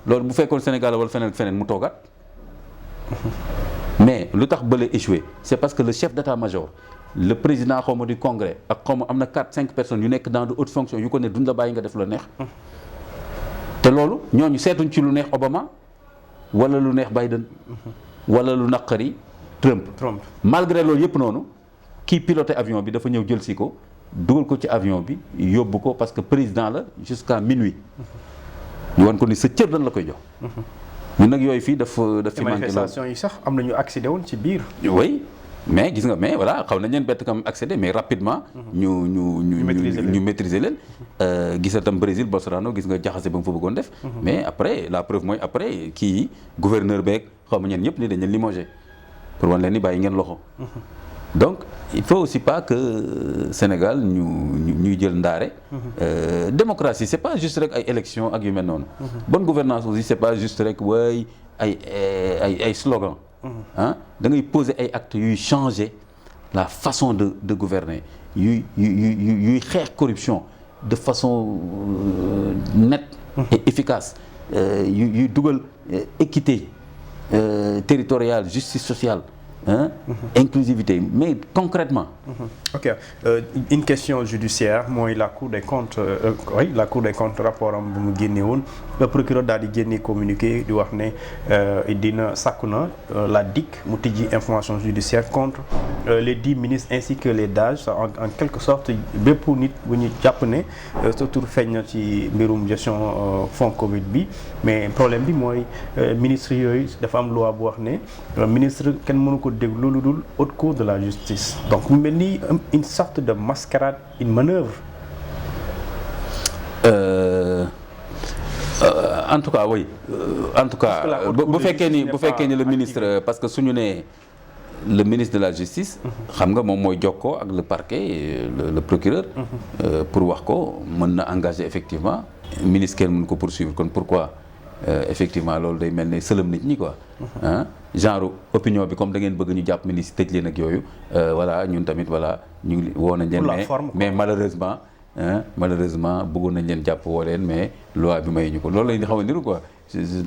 loolu bu fekkoon Sénégal wala feneen mu toogaat mais lu tax bële échoué c'est parce que le chef d'état-major le président xaw ma du congrès ak xaw ma am na 4-5 personnes yu nekk dans de hautes fonctions yu ko ne duñ la bàyyi nga def lu neex te loolu ñooñu seetuñ ci lu neex Obama wala lu neex Biden wala lu naqari Trump malgré loolu yëpp noonu kii piloté avion bi dafa ñëw jël si ko dugal ko ci avion bi yóbbu ko parce que président la jusqu'à minuit ñu wan ko ni sa cër dañ la koy jox ñun nag yooyu fii daf fi manqué manifestation yi sax am na ñu accédé woon ci biir oui mais gis nga mais voilà xaw nañ leen bett kam accéder mais rapidement ñu maîtriser leen gis tam Brésil Bolsonaro gis nga jaxase ba mu fa bëggoon def mais après la preuve mooy après kii gouverneur beeg xaw ma ñeen ñëpp ni dañ leen limogé pour wan leen ni bàyyi ngeen loxo donc il faut aussi pas que Sénégal ñuy jël ndaare démocratie c'est pas juste rek ay élection ak yu mel noonu bonne gouvernance aussi c'est pas juste rek way ay slogan ah da ngay poser ay actes yuy changer la façon de gouverner yuy xeex corruption de façon nette et efficace yuy dugal équité territoriale justice sociale inclusivité mais concrètement ok une question judiciaire mooy la Cour des comptes la Cour des comptes rapport am bu mu génne woon le procureur daal di génne communiqué di wax ne dina sàkku na la DIC mu tijji information judiciaire contre les 10 ministres ainsi que les DAGE en quelque sorte bépp nit bu ñu jàpp ne sa tur feeñ na ci mbirum gestion fonds Covid bi mais problème bi mooy ministre yooyu dafa am loi bu wax ne ministre kenn mënu ko déglu lu dul haute cour de la justice donc mu mel ni une sorte de mascarade une manœuvre. En tout cas oui en tout cas bu fekkee ni le ministre parce que suñu nee le ministre de la justice xam nga moom mooy jokkoo ak le parquet le procureur pour wax ko mën na engager effectivement ministre kenn mën ko poursuivre kon pourquoi effectivement loolu day mel ne sëlëm nit ñi quoi genre opinion bi comme da ngeen bëgg ñu jàpp ministre tëj leen ak yooyu voilà ñun tamit voilà ñu woo nañ leen mais malheureusement bëggoon nañ leen jàpp woo leen mais loi bi may ñu ko loolu lañ di xaw a niru quoi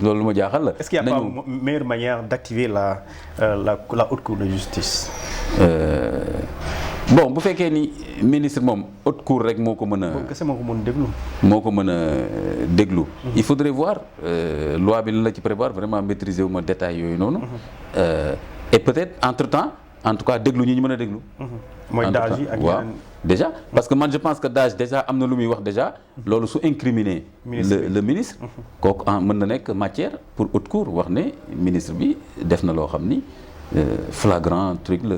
loolu lu ma jaaxal la. Est-ce qu'il y a pas une meilleure manière d'activer la haute cour de justice? Bon bu fekkee ni ministre moom haute cour rek moo ko mën a. kese moo ko mën a déglu. moo ko mën a déglu. il faudrait voir loi bi lan la ci prévoir vraiment maîtriser wu ma détails yooyu noonu. et peut-être entre-temps en tout cas déglu ñi ñu mën a déglu. mooy daaj yi ak waaw déjà parce que man je pense que daaj déjà am na lu muy wax déjà loolu su incriminer le ministre kooku mën na nekk matière pour haute cour wax ne ministre bi def na loo xam ni flagrant truc la.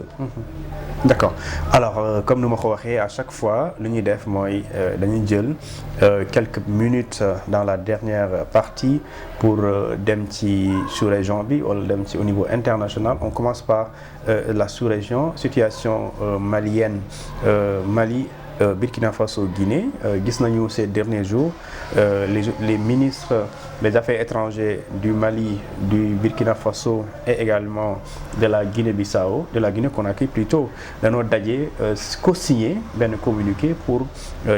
D'accord alors comme nu ma ko waxee à chaque fois lu ñuy def mooy dañuy jël quelques minutes dans la dernière partie pour dem ci sous-région bi wala dem ci au niveau international. On commence par la sous-région, situation malienne, Mali, Burkina Faso, Guinée. Gis nañu ces derniers jours les ministres des Affaires étrangères du Mali, du Burkina Faso et également de la Guinée-Bissau, de la Guinée-Conakry plutôt, dañoo daje co-signé benn communiqué pour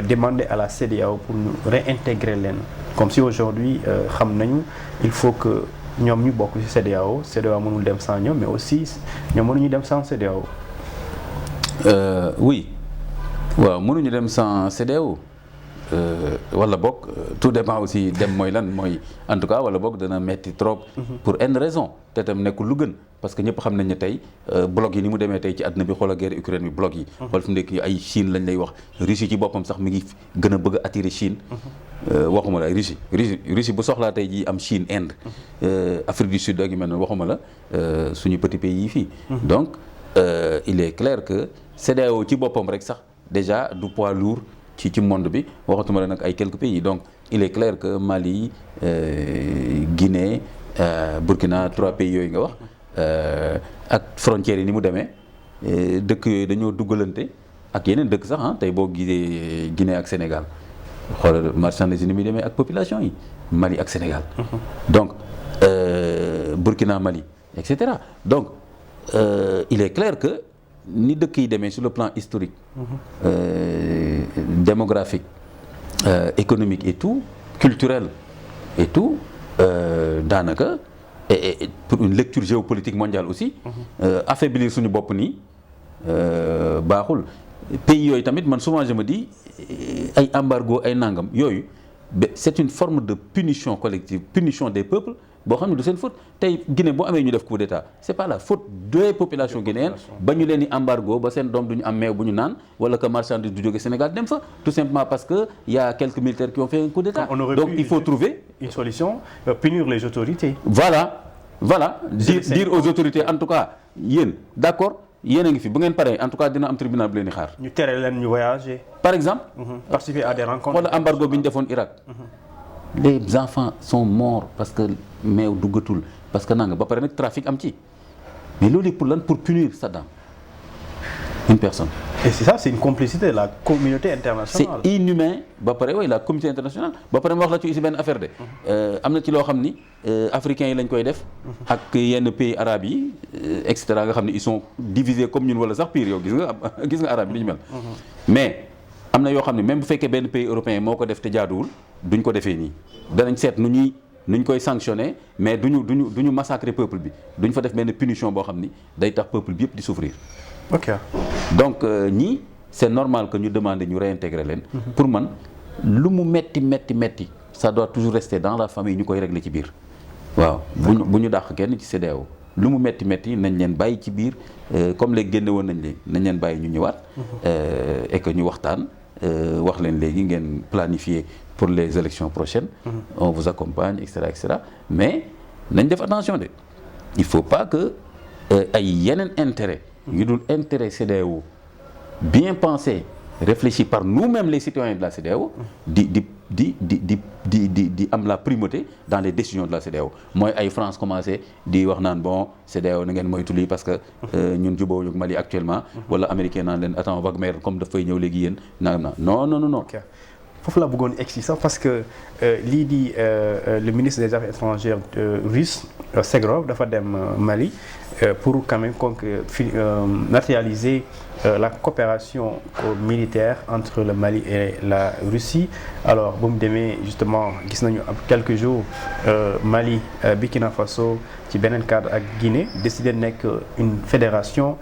demander à la CEDEAO pour ñu réintégrer leen. Comme si aujourd'hui xam nañu il faut que ñoom ñu bokk ci CEDEAO mënul dem sans ñoom mais aussi ñoom mënuñu dem sans CEDEAO. Oui waaw mënuñu dem sans CEDEAO wala boog tout dépend aussi dem mooy lan mooy en tout cas wala boog dana metti trop. pour une raison te tam nekkul lu gën parce que ñëpp xam nañ ne tey bloc yi ni mu demee tey ci àdduna bi xoolal guerre Ukraine bi bloc yi. xool fi mu nekk ay Chine lañ lay wax Russie ci boppam sax mi ngi gën a bëgg a attirer Chine. waxuma la Russie bu soxlaa tey jii am Chine Inde. Afrique du Sud ak yu mel noonu waxuma la suñu petit pays yi fii. donc il est clair que CEDEAO ci boppam rek sax déjà du poids lourd. ci monde bi waxatuma la nag ay quelques pays donc il est clair que Mali Guinée Burkina 3 pays yooyu nga wax ak frontières yi ni mu demee dëkk yooyu dañoo duggalante ak yeneen dëkk sax tey boo gisee Guinée ak Sénégal xoolal marchandise yi ni muy demee ak population yi Mali ak Sénégal donc Burkina Mali et cetera donc il est clair que ni dëkk yi demee sur le plan historique démographique économique et tout culturel et tout daanaka et pour une lecture géopolitique mondiale aussi affaiblir suñu bopp nii baaxul pays yooyu tamit man souvent je me dis ay embargo ay nangam yooyu c'est une forme de punition collective punition des peuples boo xam ne du seen faute tey Guinée boo amee ñu def coup d'état c'est pas la faute des populations guinéennes ba ñu leen di embargo ba seen doom du ñu am meew bu ñu naan wala que marchandise du jóge Sénégal dem fa tout simplement parce que y a quelques militaires qui ont fait un coup d'état donc il faut trouver une solution punir les autorités voilà dire aux autorités en tout cas yéen d'accord yéen a ngi fi bu ngeen paree en tout cas dina am tribunal bu leen di xaar ñu tere leen ñu voyager par exemple participer à des rencontres wala embargo bi ñu defoon Irak les enfants sont morts parce que meew duggatul parce que nanga ba pare nag trafic am ci mais loolu pour lan pour punir Saddam une personne. Et c'est ça, c'est une complicité de la communauté internationale. C'est inhumain ba pare oui la communauté internationale ba pare ma wax la ci aussi benn affaire de am na ci loo xam ni africains yi lañ koy def ak yenn pays arabes yi et cetera nga xam ni ils sont divisés comme ñun wala sax pire yow gis nga arabe yi ni ñu mel mais am na yoo xam ne même bu fekkee benn pays européen moo ko def te jaaduwul duñ ko defee nii danañ seet nuñ koy sanctionner mais duñu massacrer peuple bi duñ fa def benn punition boo xam ni day tax peuple bi yëpp di souffrir. Ok. Donc ñii c'est normal que ñu demander ñu réintégrer leen. pour man lu mu metti ça doit toujours rester dans la famille ñu koy régler ci biir. waaw bu ñu dàq kenn ci CEDEAO lu mu metti nañ leen bàyyi ci biir comme léegi génne woon nañ leen bàyyi ñu ñëwaat. et que ñu waxtaan wax leen léegi ngeen planifier pour les élections prochaines. On vous accompagne et cetera mais nañ def attention de il faut pas que ay yeneen intérêt yu dul intérêt CEDEAO bien pensé réfléchi par nous-mêmes les citoyens de la CEDEAO di am la primauté dans les décisions de la CEDEAO mooy ay France commencé di wax naan bon CEDEAO na ngeen moytu lii parce que ñun jubóo ñu Mali actuellement wala américain naan leen attends Wagner comme dafay ñëw léegi yéen non. Okay. Foofu la bëggoon egsi sax parce que lii di le ministre des Affaires étrangères russe Segrov dafa dem Mali pour quand même matérialiser la coopération militaire entre le Mali et la Russie. Alors bu mu demee justement gis nañu ab quelques jours Mali Burkina Faso ci beneen cadre ak Guinée décidé nekk une fédération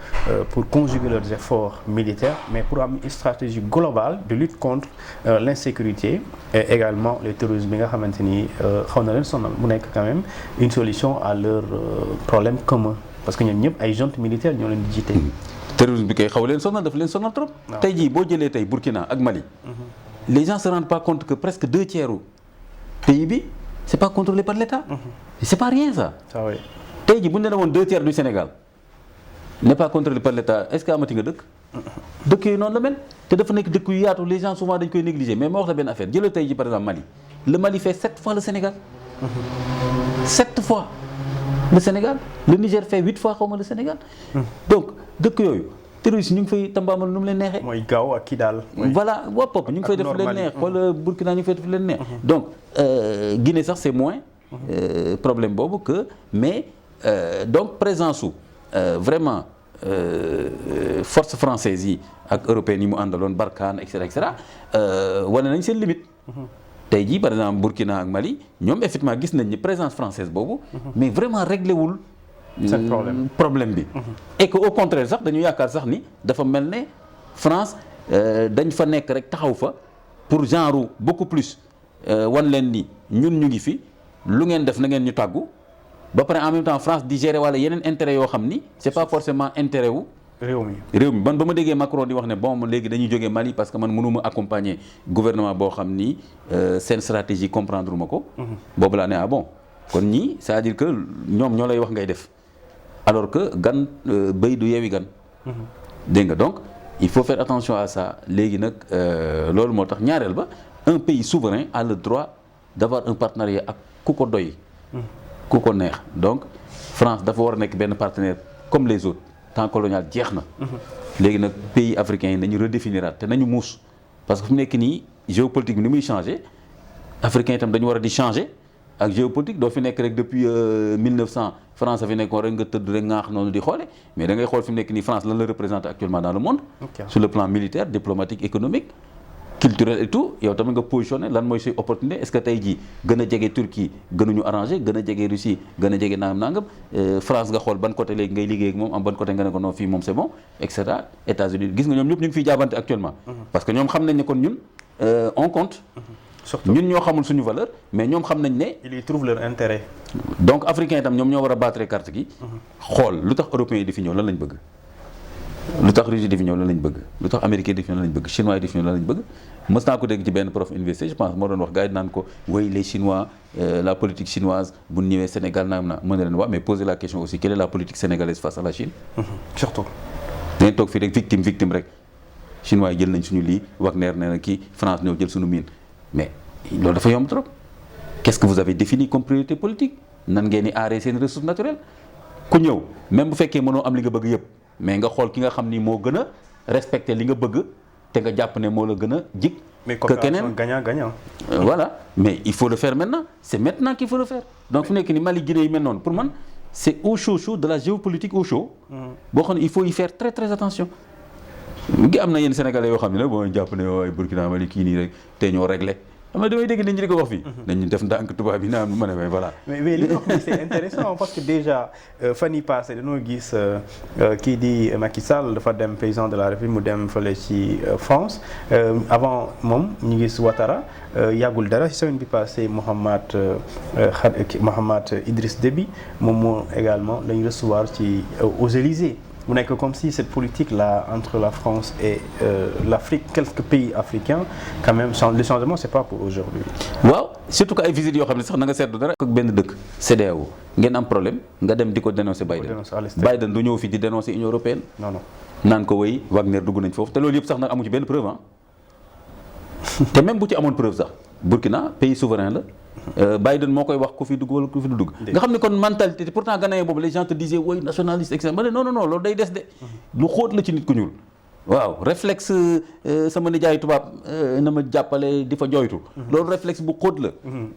pour conjuguer leurs efforts militaires mais pour am une stratégie globale de lutte contre l'insécurité et également le terrorisme bi nga xamante ni xaw na leen sonal mu nekk quand même une solution à leur problème commun parce que ñoom ñëpp ay juntes militaires ñoo leen di jiite. terrorisme bi kay xaw leen sonal daf leen sonal trop. tey jii boo jëlee tey Burkina ak Mali. Les gens se rendent pas compte que presque 2/3 pays bi c'est pas contrôlé par l'État. C'est pas rien ça. Oui. tey jii bu ñu la woon 2/3 du Sénégal n'est pas contrôlé par l'État est-ce que amati nga dëkk. dëkk yooyu noonu la mel te dafa nekk dëkk yu yaatu les gens souvent dañ koy négliger mais ma wax la benn affaire jëlal tey jii par exemple Mali le Mali fait 7 fois le Sénégal. 7 fois le Sénégal le Niger fait 8 fois xaw ma le Sénégal. donc dëkk yooyu. terroristes ñu ngi fay tambaamal nu mu leen neexee. mooy Gao ak Kidal. voilà wopp ñu ngi fay def lu leen neex wala Burkina ñu ngi fay def lu leen neex. donc Guinée sax c'est moins problème boobu que mais donc présence su vraiment force française yi ak européennes yi mu àndaloon Barkhane et cetera wane nañ seen limite. tey jii par exemple Burkina ak Mali ñoom effectivement gis nañ ni présence française boobu. mais vraiment réglé wul. seen problème bi. et que au contraire sax dañu yaakaar sax ni dafa mel ne France dañ fa nekk rek taxaw fa pour genre beaucoup plus wan leen ni ñun ñu ngi fi lu ngeen def na ngeen ñu tàggu ba pare en même temps France di gérer wala yeneen intérêt yoo xam ni c'est pas forcément intérêt wu. réew mi man ba ma déggee Macron di wax ne bon léegi dañuy jógee Mali parce que man mënuma accompagner gouvernement boo xam ni seen stratégie comprendre ma ko. boobu laa ne ah bon kon ñii c'est-à-dire que ñoom ñoo lay wax ngay def. alors que gan béy du yeewi gan. dégg nga donc il faut faire attention à ça léegi nag loolu moo tax ñaareel ba un pays souverain a le droit d'avoir un partenariat ak ku ko doy. ku ko neex donc France dafa war a nekk benn partenaire comme les autres temps colonial jeex na. léegi nag pays africains yi nañu redéfiniraat te nañu muus parce que fu mu nekk nii géopolitique bi ni muy changer africains itam dañu war a di changer. ak géopolitique doo fi nekk rek depuis 1900 France a fi nekkoon rek nga tëdd rek ngaax noonu di xoole mais da ngay xool fi mu nekk nii France lan la représente actuellement dans le monde. Sur le plan militaire diplomatique économique culturel et tout yow tamit nga positionné lan mooy say opportunité est-ce que tey jii gën a jege Turquie gënuñu arrangé gën a jege Russie gën a jege nangam France nga xool ban côté léegi ngay liggéey ak moom am ban côté nga ne ko non fii moom c'est bon et cetera États-Unis gis nga ñoom ñëpp ñu ngi fiy jaabante actuellement. parce que ñoom xam nañ ne kon ñun on compte. surtout ñun ñoo xamul suñu valeur mais ñoom xam nañ ne. ils y trouvent leur intérêt. donc africains itam ñoom ñoo war a battre carte gi. xool lu tax européens yi di fi ñëw lan lañ bëgg. lu tax Russie di fi ñëw lan lañ bëgg lu tax américains di fi ñëw lan lañ bëgg chinois yi di fi ñëw lan lañ bëgg mës naa ko dégg ci benn prof université je pense moo doon wax gars yi naan ko oui les chinois la politique chinoise bu ñëwee Sénégal naam na mën na leen wax mais poser la question aussi quelle est la politique sénégalaise face à la Chine. surtout. dañuy toog fii rek victime rek chinois yi jël nañ suñu lii Wagner nee na kii France ñëw jël suñu mine mais loolu dafa yomb trop qu'est-ce que vous avez défini comme priorité politique nan ngeen di aaree seen ressources naturelles ku ñëw même bu fekkee mënoo am li nga bëgg yëpp mais nga xool ki nga xam ni moo gën a respecter li nga bëgg te nga jàpp ne moo la gën a jig que keneen gagnant-gagnant. Voilà mais il faut le faire maintenant c'est maintenant qu'il faut le faire donc fu nekk ni Mali Guinée yi mel noonu pour man c'est au chaud de la géopolitique au chaud boo xam ne il faut y faire très très attention ngi am na yenn Sénégalais yoo xam ne nag boo jàpp ne ay Burkina Mali kii nii rek te ñoo réglé xam nga damay dégg nit ñi di ko wax fii. dañu def ndànk tubaab bi naan ma ne voilà. mais li nga wax c'est intéressant parce que déjà fan yii passé dañoo gis kii di Macky Sall dafa dem président de la République mu dem fële ci France avant moom ñu gis Ouattara yàggul dara ci semaine bi passé Mohamed Idriss Déby moom moo également lañu recevoir ci aux Élysées. mu nekk comme si cette politique là entre la France et l'Afrique quelques pays africains quand même le changement c'est pas pour aujourd'hui. waaw surtout que ay visites yoo xam ne sax na nga seetlu dara. ak benn dëkk CEDEAO ngeen am problème nga dem di ko dénoncer Biden du ñëw fii di dénoncer Union européenne. non naan ko wéy Wagner dugg nañ foofu te loolu yëpp sax nag amu ci benn preuve ah. te même bu ci amoon preuve sax Burkina pays souverain la. Biden moo koy wax ku fi dugg wala ku fi du dugg. nga xam ne kon mentalité pourtant ghanéen boobu les gens te disaient woy nationaliste et cetera ma ne non loolu day des de. lu xóot la ci nit ku ñuul. waaw réflexe sama nijaay tubaab na ma jàppale di fa jooytu. loolu réflexe bu xóot la.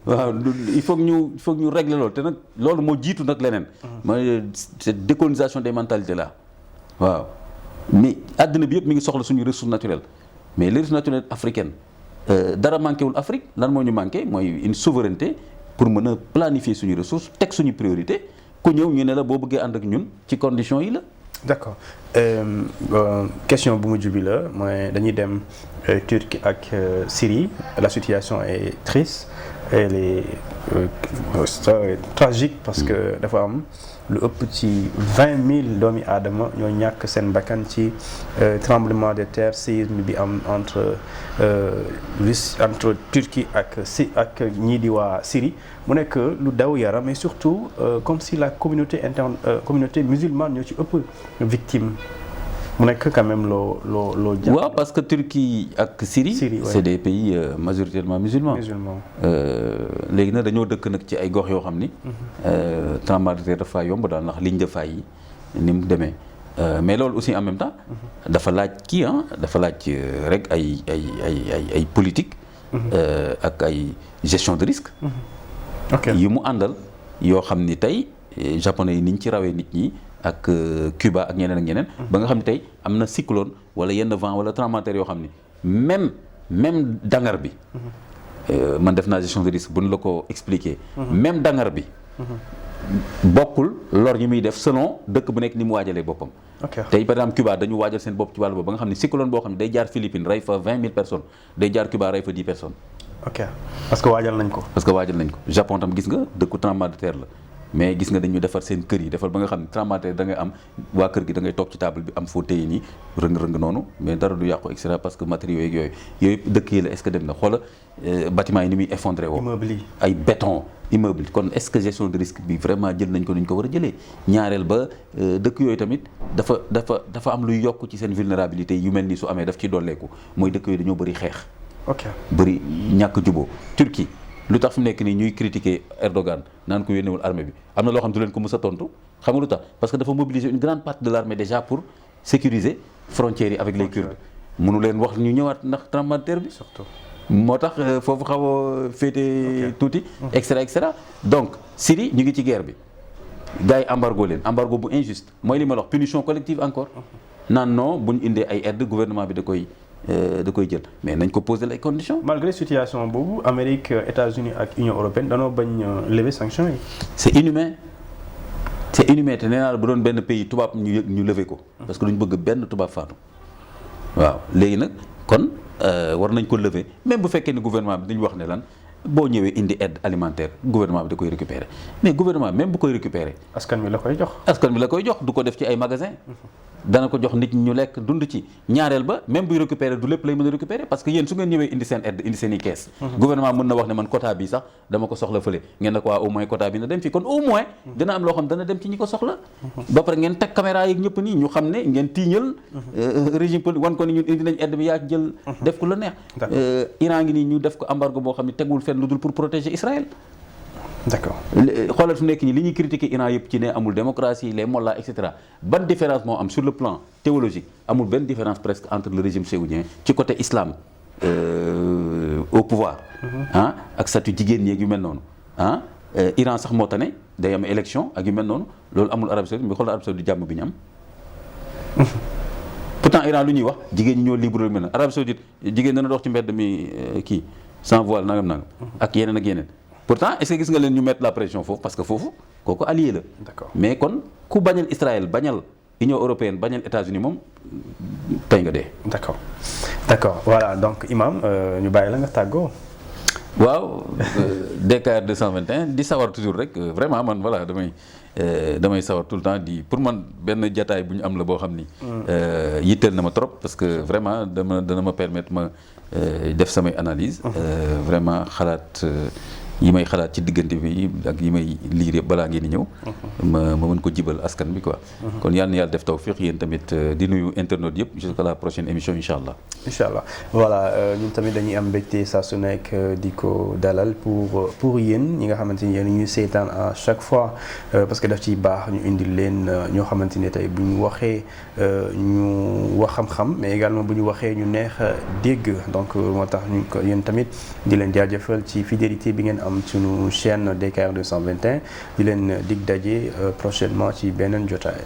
waaw il faut que ñu régler loolu te nag loolu moo jiitu nag leneen. mooy cette décolonisation des mentalités là waaw. mais àddina bi yëpp mi ngi soxla suñu ressources naturelles mais les ressources naturelles africaines dara manqué wul Afrique lan moo ñu manqué mooy une souveraineté pour mën a planifier suñu ressources teg suñu priorité ku ñëw ñu ne la boo bëggee ànd ak ñun ci conditions yi la. d'accord question bu mujj bi la mooy dañuy dem Turquie ak Syrie la situation est triste elle est tragique parce que dafa am lu ëpp ci 20 000 doomi aadama ñoo ñàkk seen bakkan ci tremblement de terre séisme bi am entre Turquie ak ñii di waa Syrie mu nekk lu daw yaram mais surtout comme si la communauté musulmane ñoo ci ëpp victime mu nekk quand même loo jàpp. waaw parce que Turquie ak Syrie c'est des pays majoritairement musulmans. léegi nag dañoo dëkk nag ci ay gox yoo xam ni. tremblement de terre dafa yomb daal ndax ligne de faille yi ni mu demee mais loolu aussi en même temps. dafa laaj dafa laaj rek ay politique. ak ay gestion de risque. yu mu àndal yoo xam ni tey japonais yi niñ ci rawee nit ñi. ak Cuba ak ñeneen ba nga xam ne tey am na cyclone wala yenn vent wala tremblement de terre yoo xam ni même dangar bi. man def naa gestion de risque bu ñu la ko expliquer. même dangar bi. bokkul lor ñi muy def selon dëkk bu nekk ni mu waajalee boppam. tey par exemple Cuba dañu waajal seen bopp ci wàllu boobu ba nga xam ne cyclone boo xam ne day jaar Philippines rey fa 20 000 personnes day jaar Cuba rey fa 10 personnes. parce que waajal nañ ko. Japon tam gis nga dëkku tremblement de terre la. mais gis nga dañu defar seen kër yi defar ba nga xam ne tremblement de terre da ngay am waa kër gi da ngay toog ci table bi am foo téye nii rëng-rëng noonu mais dara du yàqu et cetera parce que matériaux yeeg yooyu dëkk yi la est-ce que dem na xoola bâtiment yi ni muy effondré woo ay béton immeuble kon est-ce que gestion de risque bi vraiment jël nañ ko nuñ ko war a jëlee ñaareel ba dëkk yooyu tamit dafa am luy yokk ci seen vulnérabilité yu mel ni su amee daf ci dolleeku mooy dëkk yooyu dañoo bëri xeex bëri ñàkk juboo Turquie lu tax fi mu nekk nii ñuy critiquer Erdogan naan ko yónneewul armée bi am na loo xam du leen ko mës a tontu xam nga lu tax parce que dafa mobiliser une grande partie de l'armée déjà pour sécuriser frontières yi avec les Kurdes mënu leen wax ñu ñëwaat ndax tremblement de terre bi surtout moo tax foofu xaw a féete tuuti et cetera donc Syrie ñu ngi ci guerre bi gars yi embargo bu injuste mooy li ma la wax punition collective encore naan non bu ñu indee ay aide gouvernement bi da koy jël mais nañ ko poser les conditions. malgré situation boobu Amérique États-Unis ak Union européenne danoo bañ lever sanctions yi. c'est inhumain te nee naa la bu doon benn pays tubaab ñu lever ko. parce que duñ bëgg benn tubaab faatu. waaw léegi nag kon war nañ ko lever même bu fekkee ni gouvernement bi dañu wax ne lan boo ñëwee indi aide alimentaire gouvernement bi da koy récupérer mais gouvernement même bu koy récupérer. askan wi la koy jox. Du ko def ci ay magasins. dana ko jox nit ñi ñu lekk dund ci ñaareel ba même buy récupérer du lépp lay mën a récupérer parce que yéen su ngeen ñëwee indi seen aide indi seen i caisse gouvernement mën na wax ne man quota bi sax dama ko soxla fële ngeen ne ko au moins quota bi na dem fii kon au moins dina am loo xam dana dem ci ñi ko soxla ba pare ngeen teg caméra yeeg ñëpp nii ñu xam ne ngeen tiiñal régime politique wan ko ni ñun indi nañ aide bi yaa jël def ko la neex Iran ngi nii ñu def ko embargo boo xam ne tegul fenn lu dul pour protéger Israël d'accord xoolal fu nekk nii li ñuy critiquer Iran yëpp ci ne amul démocratie les mollahs et cetera ban différence moo am sur le plan théologique amul benn différence presque entre le régime saoudien ci côté islam au pouvoir ak statut jigéen ñi ak yu mel noonu Iran sax moo tane day am élection ak yu mel noonu loolu amul Arabie Saoudite mais xoolal Arabie Saoudite jàmm bi ñu am pourtant Iran lu ñuy wax jigéen ñi ñoo libre mel na Arabie Saoudite jigéen dana dox ci mbedd mi kii sans voile nangam ak yeneen pourtant est-ce que gis nga leen ñu mettre la pression foofu parce que foofu kooku allié la. D'accord. Mais kon ku bañal Israël bañal Union européenne bañal États-Unis moom tey nga dee. D'accord voilà donc Imam ñu bàyyi la nga tàggoo. waaw DKR 221 di sawar toujours rek vraiment man voilà damay sawar tout le temps pour man benn jataay bu ñu am la boo xam ni. yitteel na ma trop parce que vraiment dana ma permettre ma def samay analyse vraiment xalaat yi may xalaat ci diggante bi ak yi may liir yëpp balaa ngeen di ñëw. ma mën ko jibal askan bi quoi. kon yal na yàlla def tawfiq yéen tamit di nuyu internautes yëpp jusqu'à la prochaine émission incha allah. incha allah voilà ñun tamit dañuy am mbégte saa su nekk di ko dalal pour yéen ñi nga xamante ni yéen ñuy seetaan à chaque fois parce que daf ciy baax ñu indil leen ñoo xamante ne tey bu ñu waxee ñu wax xam-xam mais également bu ñu waxee ñu neex dégg donc moo tax ñu ko yéen tamit di leen jaajëfal ci fidélité bi ngeen am sunu chaîne DKR 221 di leen dig daje prochainement ci beneen jotaay.